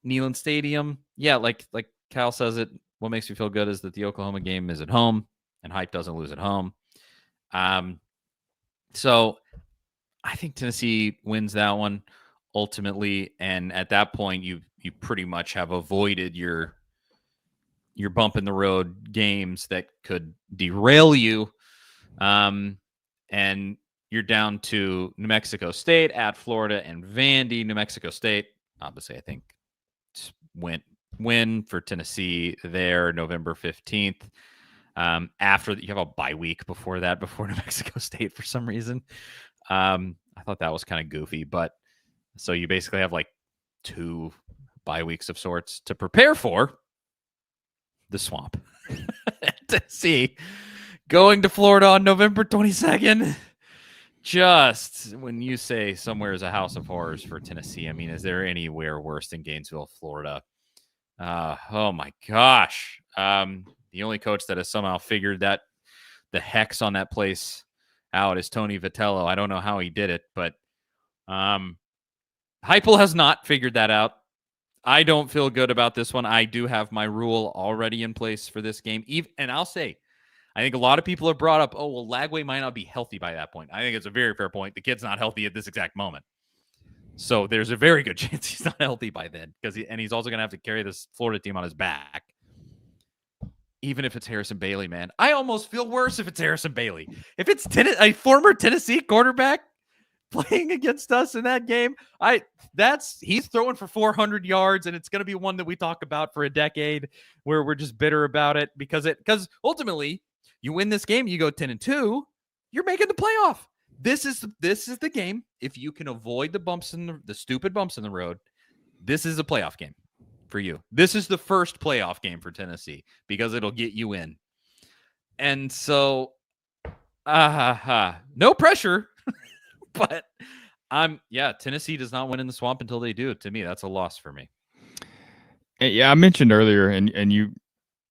Neyland Stadium. Yeah, like Kyle says it, what makes me feel good is that the Oklahoma game is at home and hype doesn't lose at home. So I think Tennessee wins that one ultimately, and at that point you pretty much have avoided your bump in the road games that could derail you. And you're down to New Mexico State at Florida and Vandy. New Mexico State, obviously, I think win for Tennessee there November 15th. After you have a bye week before New Mexico State for some reason. I thought that was kind of goofy, but so you basically have like 2 bye weeks of sorts to prepare for the swamp. Tennessee going to Florida on November 22nd. Just when you say somewhere is a house of horrors for Tennessee, I mean, is there anywhere worse than Gainesville, Florida? Oh my gosh. The only coach that has somehow figured that the hex on that place out is Tony Vitello. I don't know how he did it, but Heupel has not figured that out. I don't feel good about this one. I do have my rule already in place for this game. And I'll say, I think a lot of people have brought up, Lagway might not be healthy by that point. I think it's a very fair point. The kid's not healthy at this exact moment. So there's a very good chance he's not healthy by then, and he's also going to have to carry this Florida team on his back. Even if it's Harrison Bailey, man. I almost feel worse if it's Harrison Bailey. If it's a former Tennessee quarterback playing against us in that game, he's throwing for 400 yards, and it's going to be one that we talk about for a decade where we're just bitter about it because ultimately you win this game, you go 10-2, you're making the playoff. This is the game. If you can avoid the stupid bumps in the road, this is a playoff game for you. This is the first playoff game for Tennessee because it'll get you in. And so, no pressure, but Tennessee does not win in the swamp until they do. To me, that's a loss for me. Yeah, I mentioned earlier, and you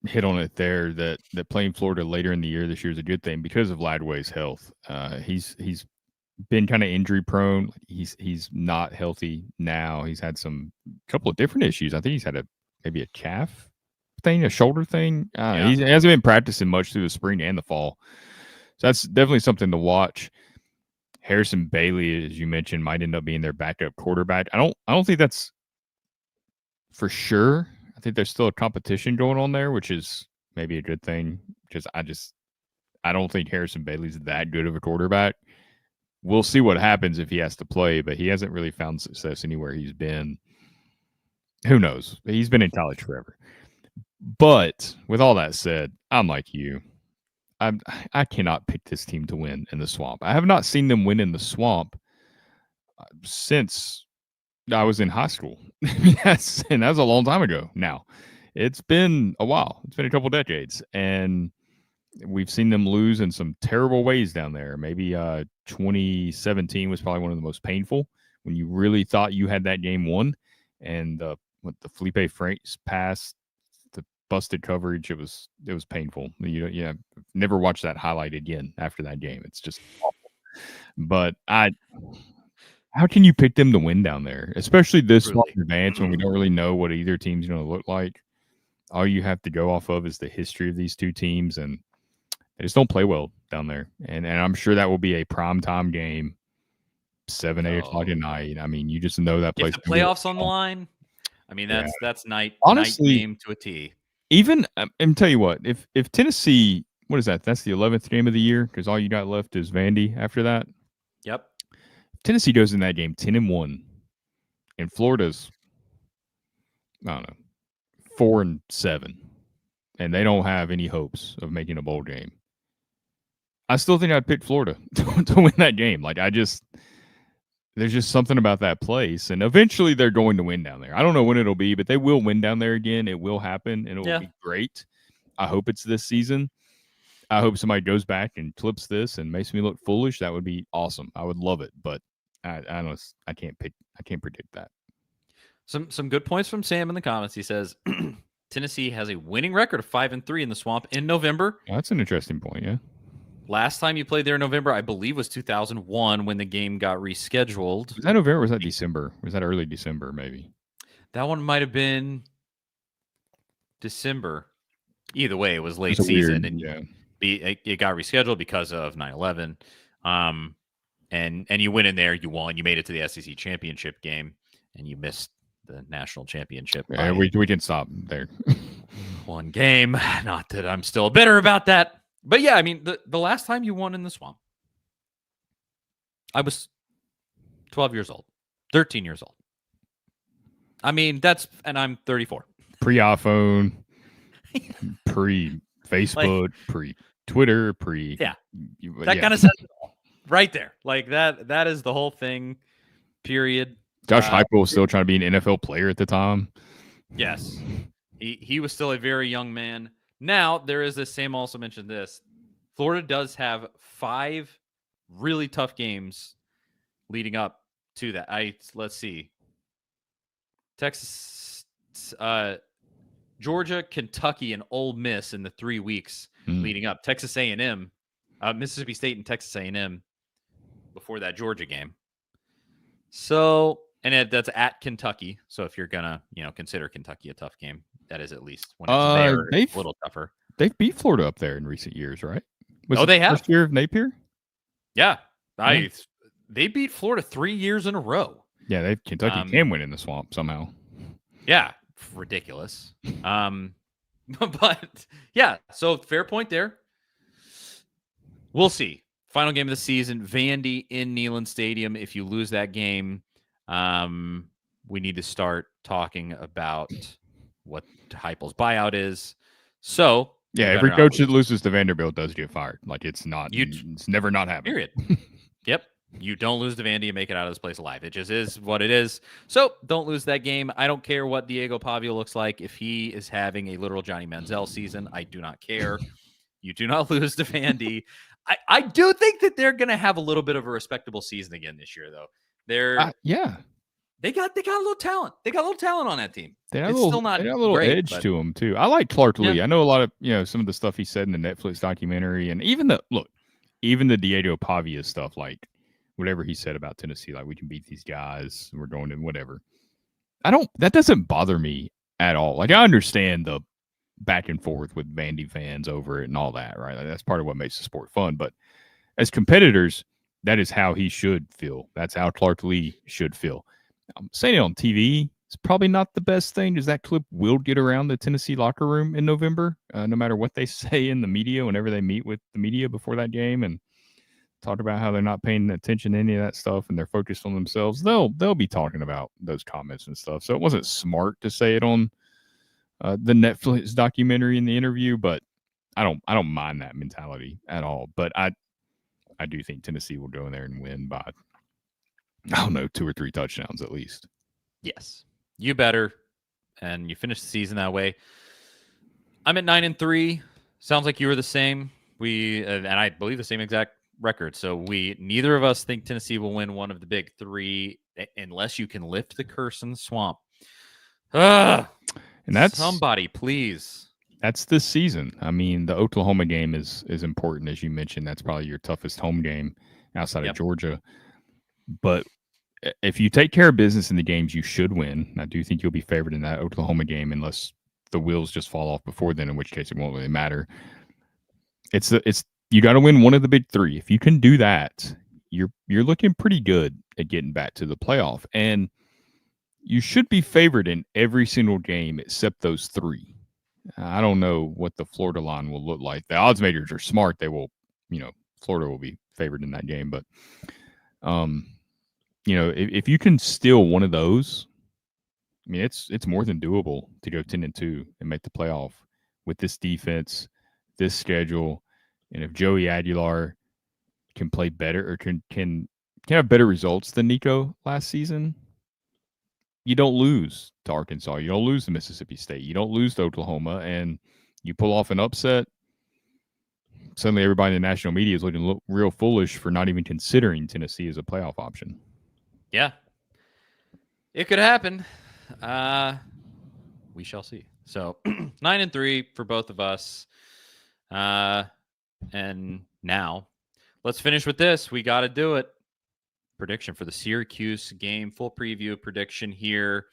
hit on it there that playing Florida later in the year this year is a good thing because of Ladway's health. He's been kind of injury prone. He's not healthy now. He's had some couple of different issues. I think he's had maybe a calf thing, a shoulder thing. He hasn't been practicing much through the spring and the fall. So that's definitely something to watch. Harrison Bailey, as you mentioned, might end up being their backup quarterback. I don't think that's for sure. I think there's still a competition going on there, which is maybe a good thing because I don't think Harrison Bailey's that good of a quarterback. We'll see what happens if he has to play, but he hasn't really found success anywhere he's been. Who knows? He's been in college forever. But with all that said, I'm like you. I cannot pick this team to win in the Swamp. I have not seen them win in the Swamp since I was in high school. Yes, and that was a long time ago now. It's been a while. It's been a couple decades. And we've seen them lose in some terrible ways down there. Maybe 2017 was probably one of the most painful when you really thought you had that game won. And the Felipe Franks pass, the busted coverage, it was painful. You never watched that highlight again after that game. It's just awful. But how can you pick them to win down there, especially this Swamp Advance when we don't really know what either team's going to look like? All you have to go off of is the history of these two teams, and they just don't play well down there. And I'm sure that will be a primetime game, 8 o'clock at night. I mean, you just know that place. If the playoffs on the line, I mean, that's night game to a T. Even, and tell you what, if Tennessee, what is that? That's the 11th game of the year because all you got left is Vandy after that. Yep. Tennessee goes in that game 10-1, and Florida's, I don't know, 4-7, and they don't have any hopes of making a bowl game. I still think I'd pick Florida to win that game. Like, there's just something about that place, and eventually they're going to win down there. I don't know when it'll be, but they will win down there again. It will happen, and it will be great. I hope it's this season. I hope somebody goes back and clips this and makes me look foolish. That would be awesome. I would love it, but I can't predict that. Some good points from Sam in the comments. He says Tennessee has a winning record of 5-3 in the Swamp in November. That's an interesting point. Yeah. Last time you played there in November, I believe, was 2001 when the game got rescheduled. Was that November? Or was that December? Was that early December? Maybe that one might have been December. Either way, it was late season, and it got rescheduled because of 9/11. And you went in there, you won, you made it to the SEC championship game, and you missed the national championship. Yeah, we can stop there. One game. Not that I'm still bitter about that. But yeah, I mean, the last time you won in the Swamp, I was 12 years old, 13 years old. I mean, and I'm 34. Pre-iPhone, pre-Facebook, pre-Twitter, that kind of says it all right there. Like that is the whole thing, period. Josh Heupel was still trying to be an NFL player at the time. Yes. He was still a very young man. Now, there is this. Sam also mentioned this. Florida does have 5 really tough games leading up to that. Let's see. Texas, Georgia, Kentucky, and Ole Miss in the 3 weeks leading up. Texas A&M, Mississippi State, and Texas A&M before that Georgia game. So, and that's at Kentucky. So if you're gonna, consider Kentucky a tough game, that is at least when it's there. It's a little tougher. They've beat Florida up there in recent years, right? They have. First year of Napier? Yeah. They beat Florida 3 years in a row. Yeah, Kentucky can win in the Swamp somehow. Yeah, ridiculous. But yeah, so fair point there. We'll see. Final game of the season, Vandy in Neyland Stadium. If you lose that game, we need to start talking about what Heupel's buyout is. So yeah, every coach that loses to Vanderbilt does get fired. Like it's never not happening. Period. Yep. You don't lose to Vandy and make it out of this place alive. It just is what it is. So don't lose that game. I don't care what Diego Pavio looks like. If he is having a literal Johnny Manziel season, I do not care. You do not lose to Vandy. I do think that they're going to have a little bit of a respectable season again this year, though. They got a little talent. They got a little talent on that team. They had It's still not a little great, edge but to them too. I like Clark yeah. Lee. I know a lot of some of the stuff he said in the Netflix documentary, and even the Diego Pavia stuff, like whatever he said about Tennessee, like we can beat these guys, we're going to whatever. That doesn't bother me at all. Like I understand the back and forth with Vandy fans over it and all that, right? Like, that's part of what makes the sport fun. But as competitors, that is how he should feel. That's how Clark Lee should feel. Saying it on TV is probably not the best thing, because that clip will get around the Tennessee locker room in November, no matter what they say in the media whenever they meet with the media before that game and talk about how they're not paying attention to any of that stuff and they're focused on themselves. They'll be talking about those comments and stuff. So it wasn't smart to say it on the Netflix documentary in the interview, but I don't mind that mentality at all. But I do think Tennessee will go in there and win by, I don't know, 2 or 3 touchdowns at least. Yes, you better, and you finish the season that way. I'm at 9-3. Sounds like you were the same. We and I believe the same exact record. So neither of us think Tennessee will win one of the big 3 unless you can lift the curse in the swamp. And that's somebody, please. That's this season. I mean, the Oklahoma game is important, as you mentioned. That's probably your toughest home game outside of Georgia. But if you take care of business in the games you should win, I do think you'll be favored in that Oklahoma game, unless the wheels just fall off before then, in which case it won't really matter. It's you got to win one of the big 3. If you can do that, you're looking pretty good at getting back to the playoff, and you should be favored in every single game except those 3. I don't know what the Florida line will look like. The odds makers are smart. They will, Florida will be favored in that game, but if you can steal one of those, I mean, it's more than doable to go 10-2 and make the playoff with this defense, this schedule, and if Joey Aguilar can play better or can have better results than Nico last season, you don't lose to Arkansas. You don't lose to Mississippi State. You don't lose to Oklahoma, and you pull off an upset. Suddenly, everybody in the national media is looking real foolish for not even considering Tennessee as a playoff option. Yeah, it could happen. We shall see. So 9-3 for both of us. And now let's finish with this. We got to do it. Prediction for the Syracuse game. Full preview prediction here.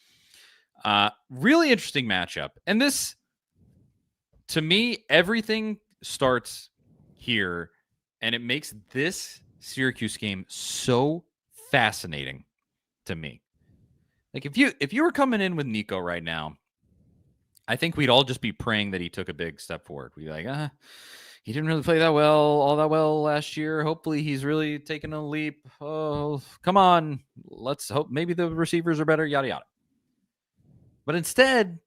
Really interesting matchup. And this, to me, everything starts here, and it makes this Syracuse game so fascinating to me. Like if you were coming in with Nico right now, I think we'd all just be praying that he took a big step forward. We'd be like, he didn't really play all that well last year. Hopefully he's really taken a leap. Oh, come on. Let's hope maybe the receivers are better, yada, yada. But instead,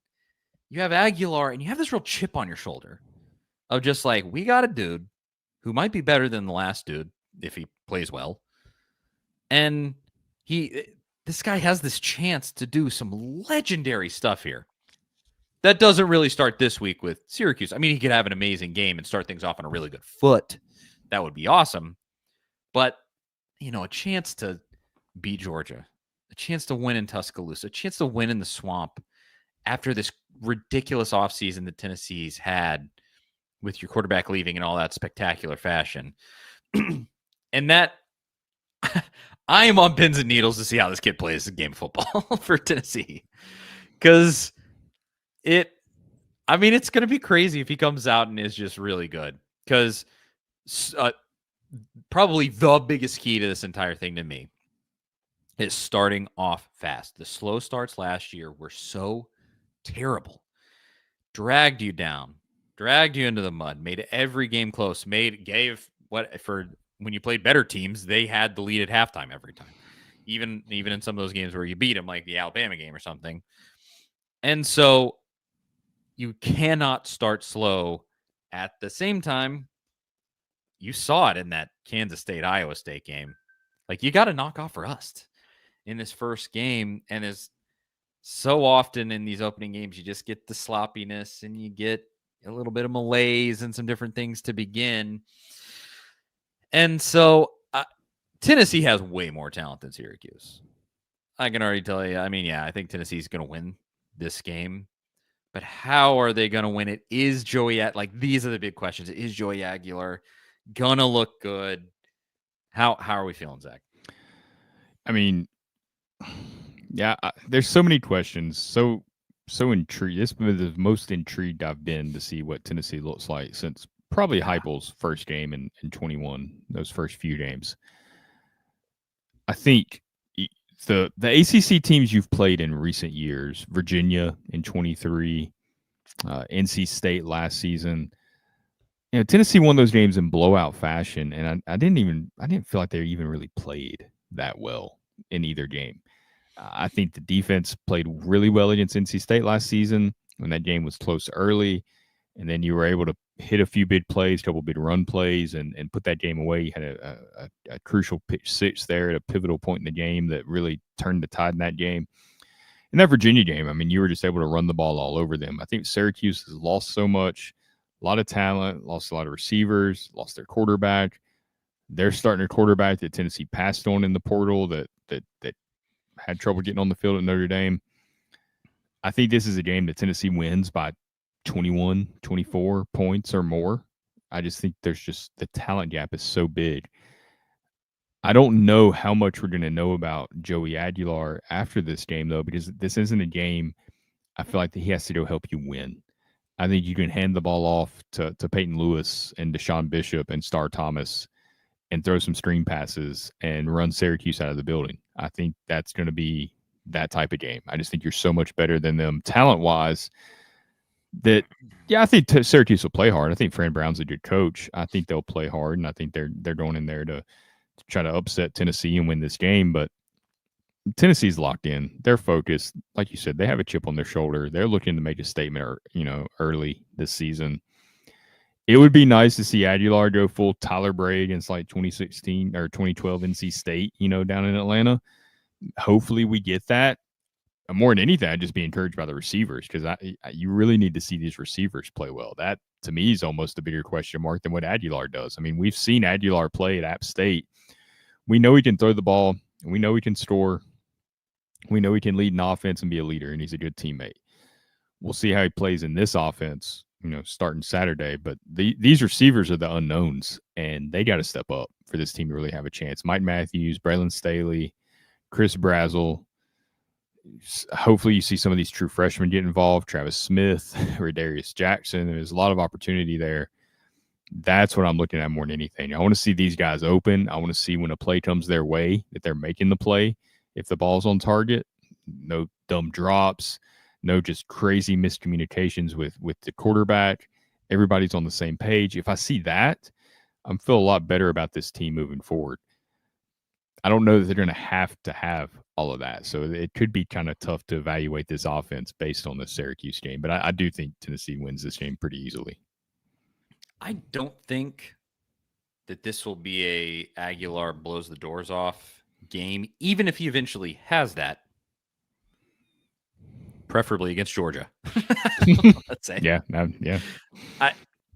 you have Aguilar and you have this real chip on your shoulder of just like, we got a dude who might be better than the last dude if he plays well. And this guy has this chance to do some legendary stuff here. That doesn't really start this week with Syracuse. I mean, he could have an amazing game and start things off on a really good foot. That would be awesome. But, a chance to beat Georgia, a chance to win in Tuscaloosa, a chance to win in the swamp after this ridiculous offseason that Tennessee's had with your quarterback leaving in all that spectacular fashion. And that, I am on pins and needles to see how this kid plays a game of football for Tennessee. Because it's going to be crazy if he comes out and is just really good. Because probably the biggest key to this entire thing to me is starting off fast. The slow starts last year were so terrible. Dragged you down, dragged you into the mud, made every game close, gave what for when you played better teams, they had the lead at halftime every time. Even in some of those games where you beat them, like the Alabama game or something. And so you cannot start slow. At the same time, you saw it in that Kansas State-Iowa State game. Like, you got to knock off rust in this first game. And as so often in these opening games, you just get the sloppiness and you get a little bit of malaise and some different things to begin. And so Tennessee has way more talent than Syracuse. I can already tell you. I mean, yeah, I think Tennessee's going to win this game. But how are they going to win it? Is Joey these are the big questions. Is Joey Aguilar gonna look good? How are we feeling, Zach? I mean, yeah, there's so many questions. So intrigued. This is the most intrigued I've been to see what Tennessee looks like since probably Heupel's first game in 21. Those first few games. I think the ACC teams you've played in recent years, Virginia in 23, NC State last season. Tennessee won those games in blowout fashion, and I didn't feel like they even really played that well in either game. I think the defense played really well against NC State last season when that game was close early, and then you were able to hit a few big plays, a couple big run plays, and put that game away. You had a crucial pitch six there at a pivotal point in the game that really turned the tide in that game. In that Virginia game, I mean, you were just able to run the ball all over them. I think Syracuse has lost so much, a lot of talent, lost a lot of receivers, lost their quarterback. They're starting a quarterback that Tennessee passed on in the portal that had trouble getting on the field at Notre Dame. I think this is a game that Tennessee wins by 21, 24 points or more. I just think there's just the talent gap is so big. I don't know how much we're going to know about Joey Aguilar after this game, though, because this isn't a game I feel like that he has to go help you win. I think you can hand the ball off to Peyton Lewis and Deshaun Bishop and Star Thomas and throw some screen passes and run Syracuse out of the building. I think that's going to be that type of game. I just think you're so much better than them talent-wise that, yeah, I think Syracuse will play hard. I think Fran Brown's a good coach. I think they'll play hard, and I think they're going in there to try to upset Tennessee and win this game. But Tennessee's locked in. They're focused. Like you said, they have a chip on their shoulder. They're looking to make a statement, early this season. It would be nice to see Aguilar go full Tyler Bray against like 2016 or 2012 NC State, down in Atlanta. Hopefully we get that. More than anything, I'd just be encouraged by the receivers because you really need to see these receivers play well. That, to me, is almost a bigger question mark than what Aguilar does. I mean, we've seen Aguilar play at App State. We know he can throw the ball. We know he can score. We know he can lead an offense and be a leader, and he's a good teammate. We'll see how he plays in this offense, starting Saturday. But these receivers are the unknowns, and they got to step up for this team to really have a chance. Mike Matthews, Braylon Staley, Chris Brazzell. Hopefully you see some of these true freshmen get involved. Travis Smith, Radarius Jackson. There's a lot of opportunity there. That's what I'm looking at more than anything. I want to see these guys open. I want to see when a play comes their way that they're making the play. If the ball's on target, no dumb drops, no just crazy miscommunications with the quarterback. Everybody's on the same page. If I see that, I'm feel a lot better about this team moving forward. I don't know that they're going to have all of that. So it could be kind of tough to evaluate this offense based on the Syracuse game. But I do think Tennessee wins this game pretty easily. I don't think that this will be a Aguilar blows the doors off game, even if he eventually has that, preferably against Georgia. Let's say. Yeah.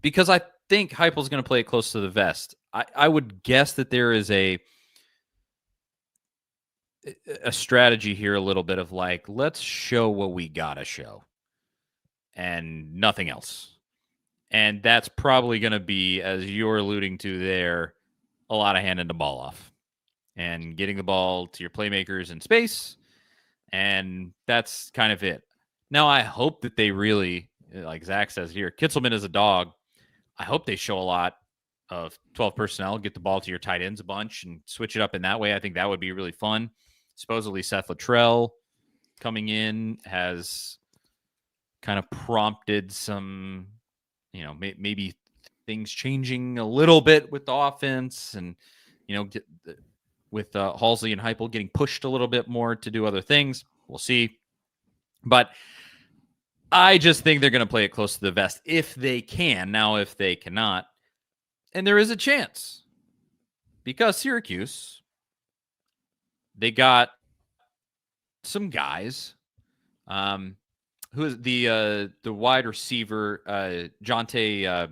Because I think Heupel's going to play it close to the vest. I would guess that there is a strategy here, a little bit of like, let's show what we got to show and nothing else. And that's probably going to be, as you're alluding to there, a lot of handing the ball off and getting the ball to your playmakers in space. And that's kind of it. Now, I hope that they really, like Zach says here, Kitzelman is a dog. I hope they show a lot of 12 personnel, get the ball to your tight ends a bunch and switch it up in that way. I think that would be really fun. Supposedly Seth Luttrell coming in has kind of prompted some, maybe things changing a little bit with the offense and, with Halsey and Heupel getting pushed a little bit more to do other things. We'll see. But I just think they're going to play it close to the vest if they can. Now, if they cannot, and there is a chance because Syracuse, they got some guys. Who is the wide receiver? Not Jonte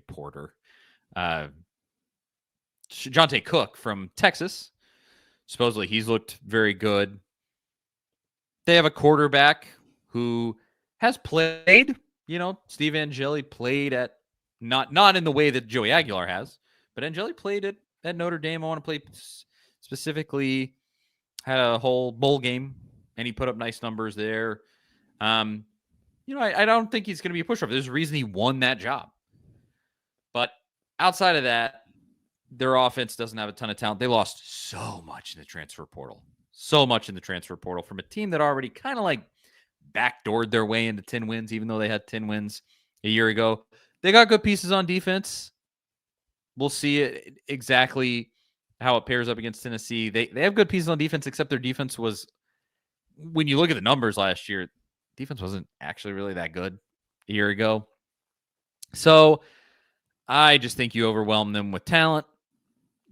Porter. Jonte Cook from Texas. Supposedly he's looked very good. They have a quarterback who has played. Steve Angeli played at not in the way that Joey Aguilar has, but Angeli played at Notre Dame. I want to play specifically, had a whole bowl game, and he put up nice numbers there. I don't think he's going to be a pushover. There's a reason he won that job. But outside of that, their offense doesn't have a ton of talent. They lost so much in the transfer portal. So much in the transfer portal from a team that already kind of like backdoored their way into 10 wins, even though they had 10 wins a year ago. They got good pieces on defense. We'll see it exactly how it pairs up against Tennessee. They have good pieces on defense, except their defense was, when you look at the numbers last year, defense wasn't actually really that good a year ago. So I just think you overwhelm them with talent.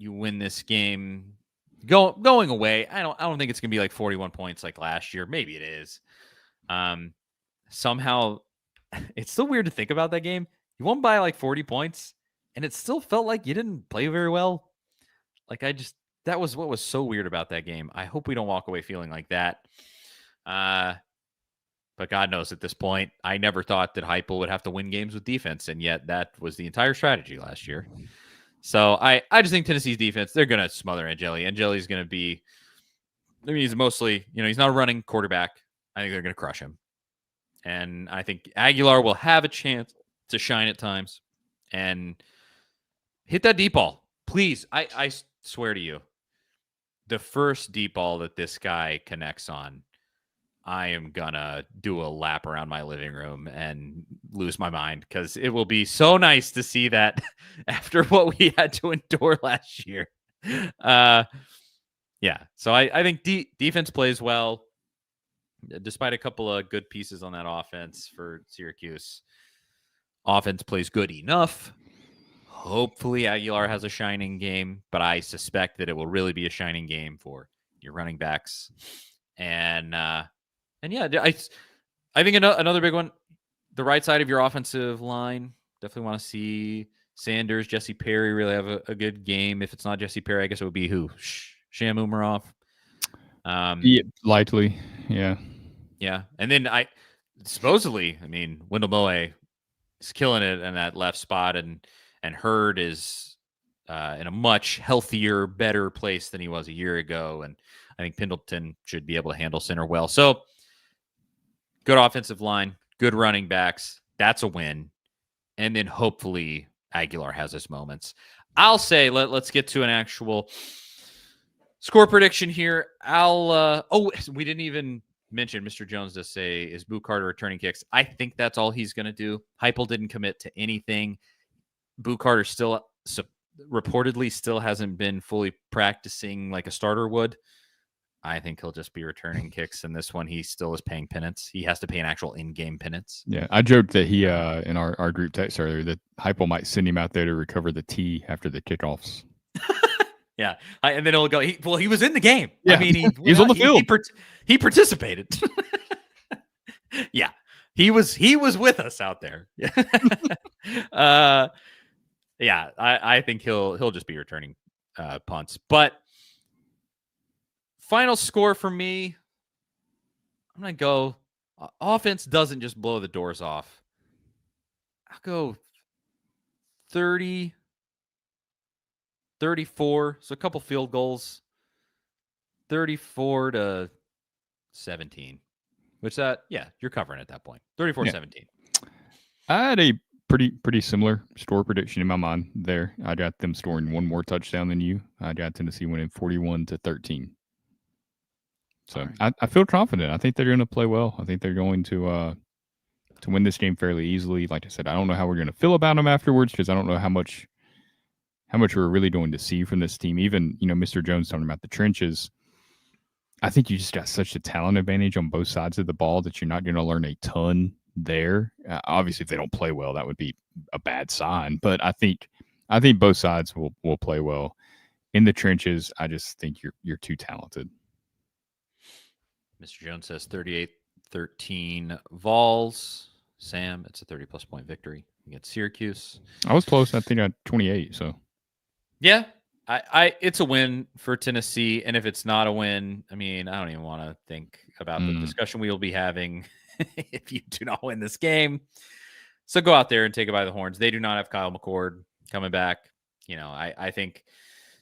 You win this game going away. I don't think it's gonna be like 41 points like last year. Maybe it is. Somehow it's still weird to think about that game. You won by like 40 points, and it still felt like you didn't play very well. Like that was what was so weird about that game. I hope we don't walk away feeling like that. But God knows at this point, I never thought that Heupel would have to win games with defense, and yet that was the entire strategy last year. So I just think Tennessee's defense, they're going to smother Angeli. Angeli's going to be, he's mostly, he's not a running quarterback. I think they're going to crush him. And I think Aguilar will have a chance to shine at times and hit that deep ball. Please, I swear to you, the first deep ball that this guy connects on, I am going to do a lap around my living room and lose my mind, because it will be so nice to see that after what we had to endure last year. Yeah, so I think defense plays well, despite a couple of good pieces on that offense for Syracuse. Offense plays good enough. Hopefully Aguilar has a shining game, but I suspect that it will really be a shining game for your running backs. And yeah, I think another big one, the right side of your offensive line. Definitely want to see Sanders, Jesse Perry really have a good game. If it's not Jesse Perry, I guess it would be who? Sham Umarov. Yeah, likely. Yeah. Yeah. And then supposedly, Wendell Moe is killing it in that left spot, and Hurd is in a much healthier, better place than he was a year ago. And I think Pendleton should be able to handle center well. So good offensive line, good running backs. That's a win. And then hopefully Aguilar has his moments. I'll say let's get to an actual score prediction here. We didn't even mention Mr. Jones does say, is Boo Carter returning kicks? I think that's all he's going to do. Heupel didn't commit to anything. Boo Carter still reportedly still hasn't been fully practicing like a starter would. I think he'll just be returning kicks in this one. He still is paying penance. He has to pay an actual in-game penance. Yeah, I joked that he in our group text earlier that Heupel might send him out there to recover the tee after the kickoffs. Yeah, and then he'll go. He was in the game. Yeah. He's on the field. He participated. Yeah, he was with us out there. Yeah, I think he'll just be returning punts. But final score for me, I'm gonna go. Offense doesn't just blow the doors off. I'll go 30. 34, so a couple field goals. 34-17. Which you're covering at that point. 34-17. I had a pretty similar score prediction in my mind there. I got them scoring one more touchdown than you. I got Tennessee winning 41-13. So right. I feel confident. I think they're going to play well. I think they're going to win this game fairly easily. Like I said, I don't know how we're going to feel about them afterwards, because I don't know how much we're really going to see from this team. Even, Mr. Jones talking about the trenches. I think you just got such a talent advantage on both sides of the ball that you're not going to learn a ton there. Obviously, if they don't play well, that would be a bad sign. But I think both sides will play well. In the trenches, I just think you're too talented. Mr. Jones says 38-13 Vols. Sam, it's a 30-plus point victory against Syracuse. I was close. I think I had 28, so. Yeah, it's a win for Tennessee, and if it's not a win, I mean, I don't even want to think about the discussion we will be having if you do not win this game. So go out there and take it by the horns. They do not have Kyle McCord coming back. I think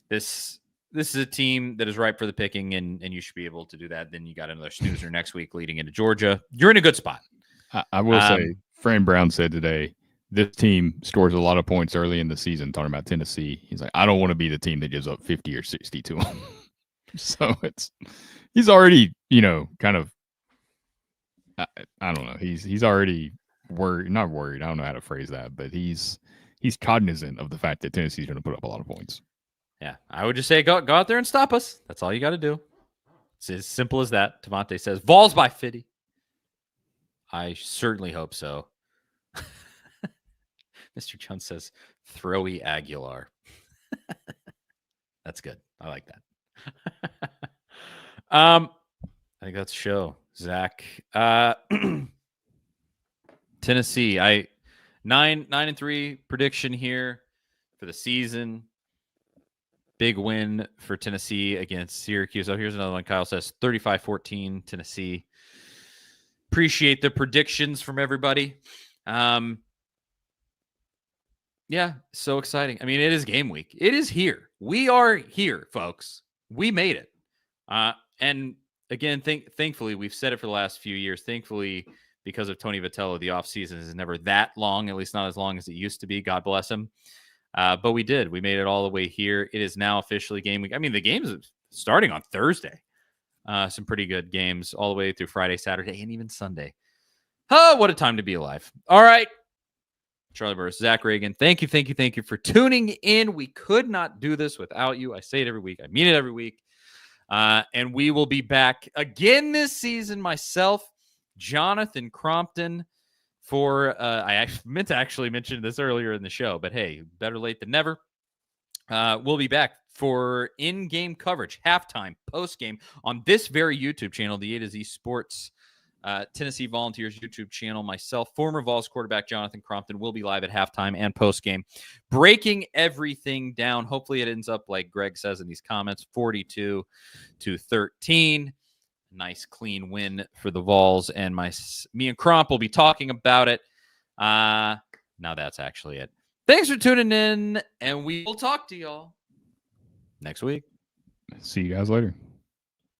this is a team that is ripe for the picking, and you should be able to do that. Then you got another snoozer next week leading into Georgia. You're in a good spot. I will say, Fran Brown said today, this team scores a lot of points early in the season, talking about Tennessee. He's like, I don't want to be the team that gives up 50 or 60 to them. So he's already, kind of, I don't know. He's already not worried. I don't know how to phrase that, but he's cognizant of the fact that Tennessee's going to put up a lot of points. Yeah, I would just say go out there and stop us. That's all you got to do. It's as simple as that. Devontae says, Vols by 50. I certainly hope so. Mr. Jones says, throwy Aguilar. That's good. I like that. I think that's a show. Zach. Tennessee. 9-3 prediction here for the season. Big win for Tennessee against Syracuse. Oh, here's another one. Kyle says 35-14 Tennessee. Appreciate the predictions from everybody. Yeah, so exciting. I mean, it is game week. It is here. We are here, folks. We made it. And again, thankfully, we've said it for the last few years. Thankfully, because of Tony Vitello, the offseason is never that long, at least not as long as it used to be. God bless him. But we did. We made it all the way here. It is now officially game week. I mean, the games are starting on Thursday. Some pretty good games all the way through Friday, Saturday, and even Sunday. Oh, what a time to be alive. All right. Charlie Burris, Zach Reagan, thank you for tuning in. We could not do this without you. I say it every week. I mean it every week. And we will be back again this season. Myself, Jonathan Crompton, for I meant to actually mention this earlier in the show, but hey, better late than never. We'll be back for in-game coverage, halftime, post-game on this very YouTube channel, the A to Z Sports Tennessee Volunteers YouTube channel. Myself, former Vols quarterback Jonathan Crompton, will be live at halftime and post-game, breaking everything down. Hopefully it ends up, like Greg says in these comments, 42-13. Nice, clean win for the Vols, and me and Cromp will be talking about it. Now that's actually it. Thanks for tuning in, and we will talk to y'all next week. See you guys later.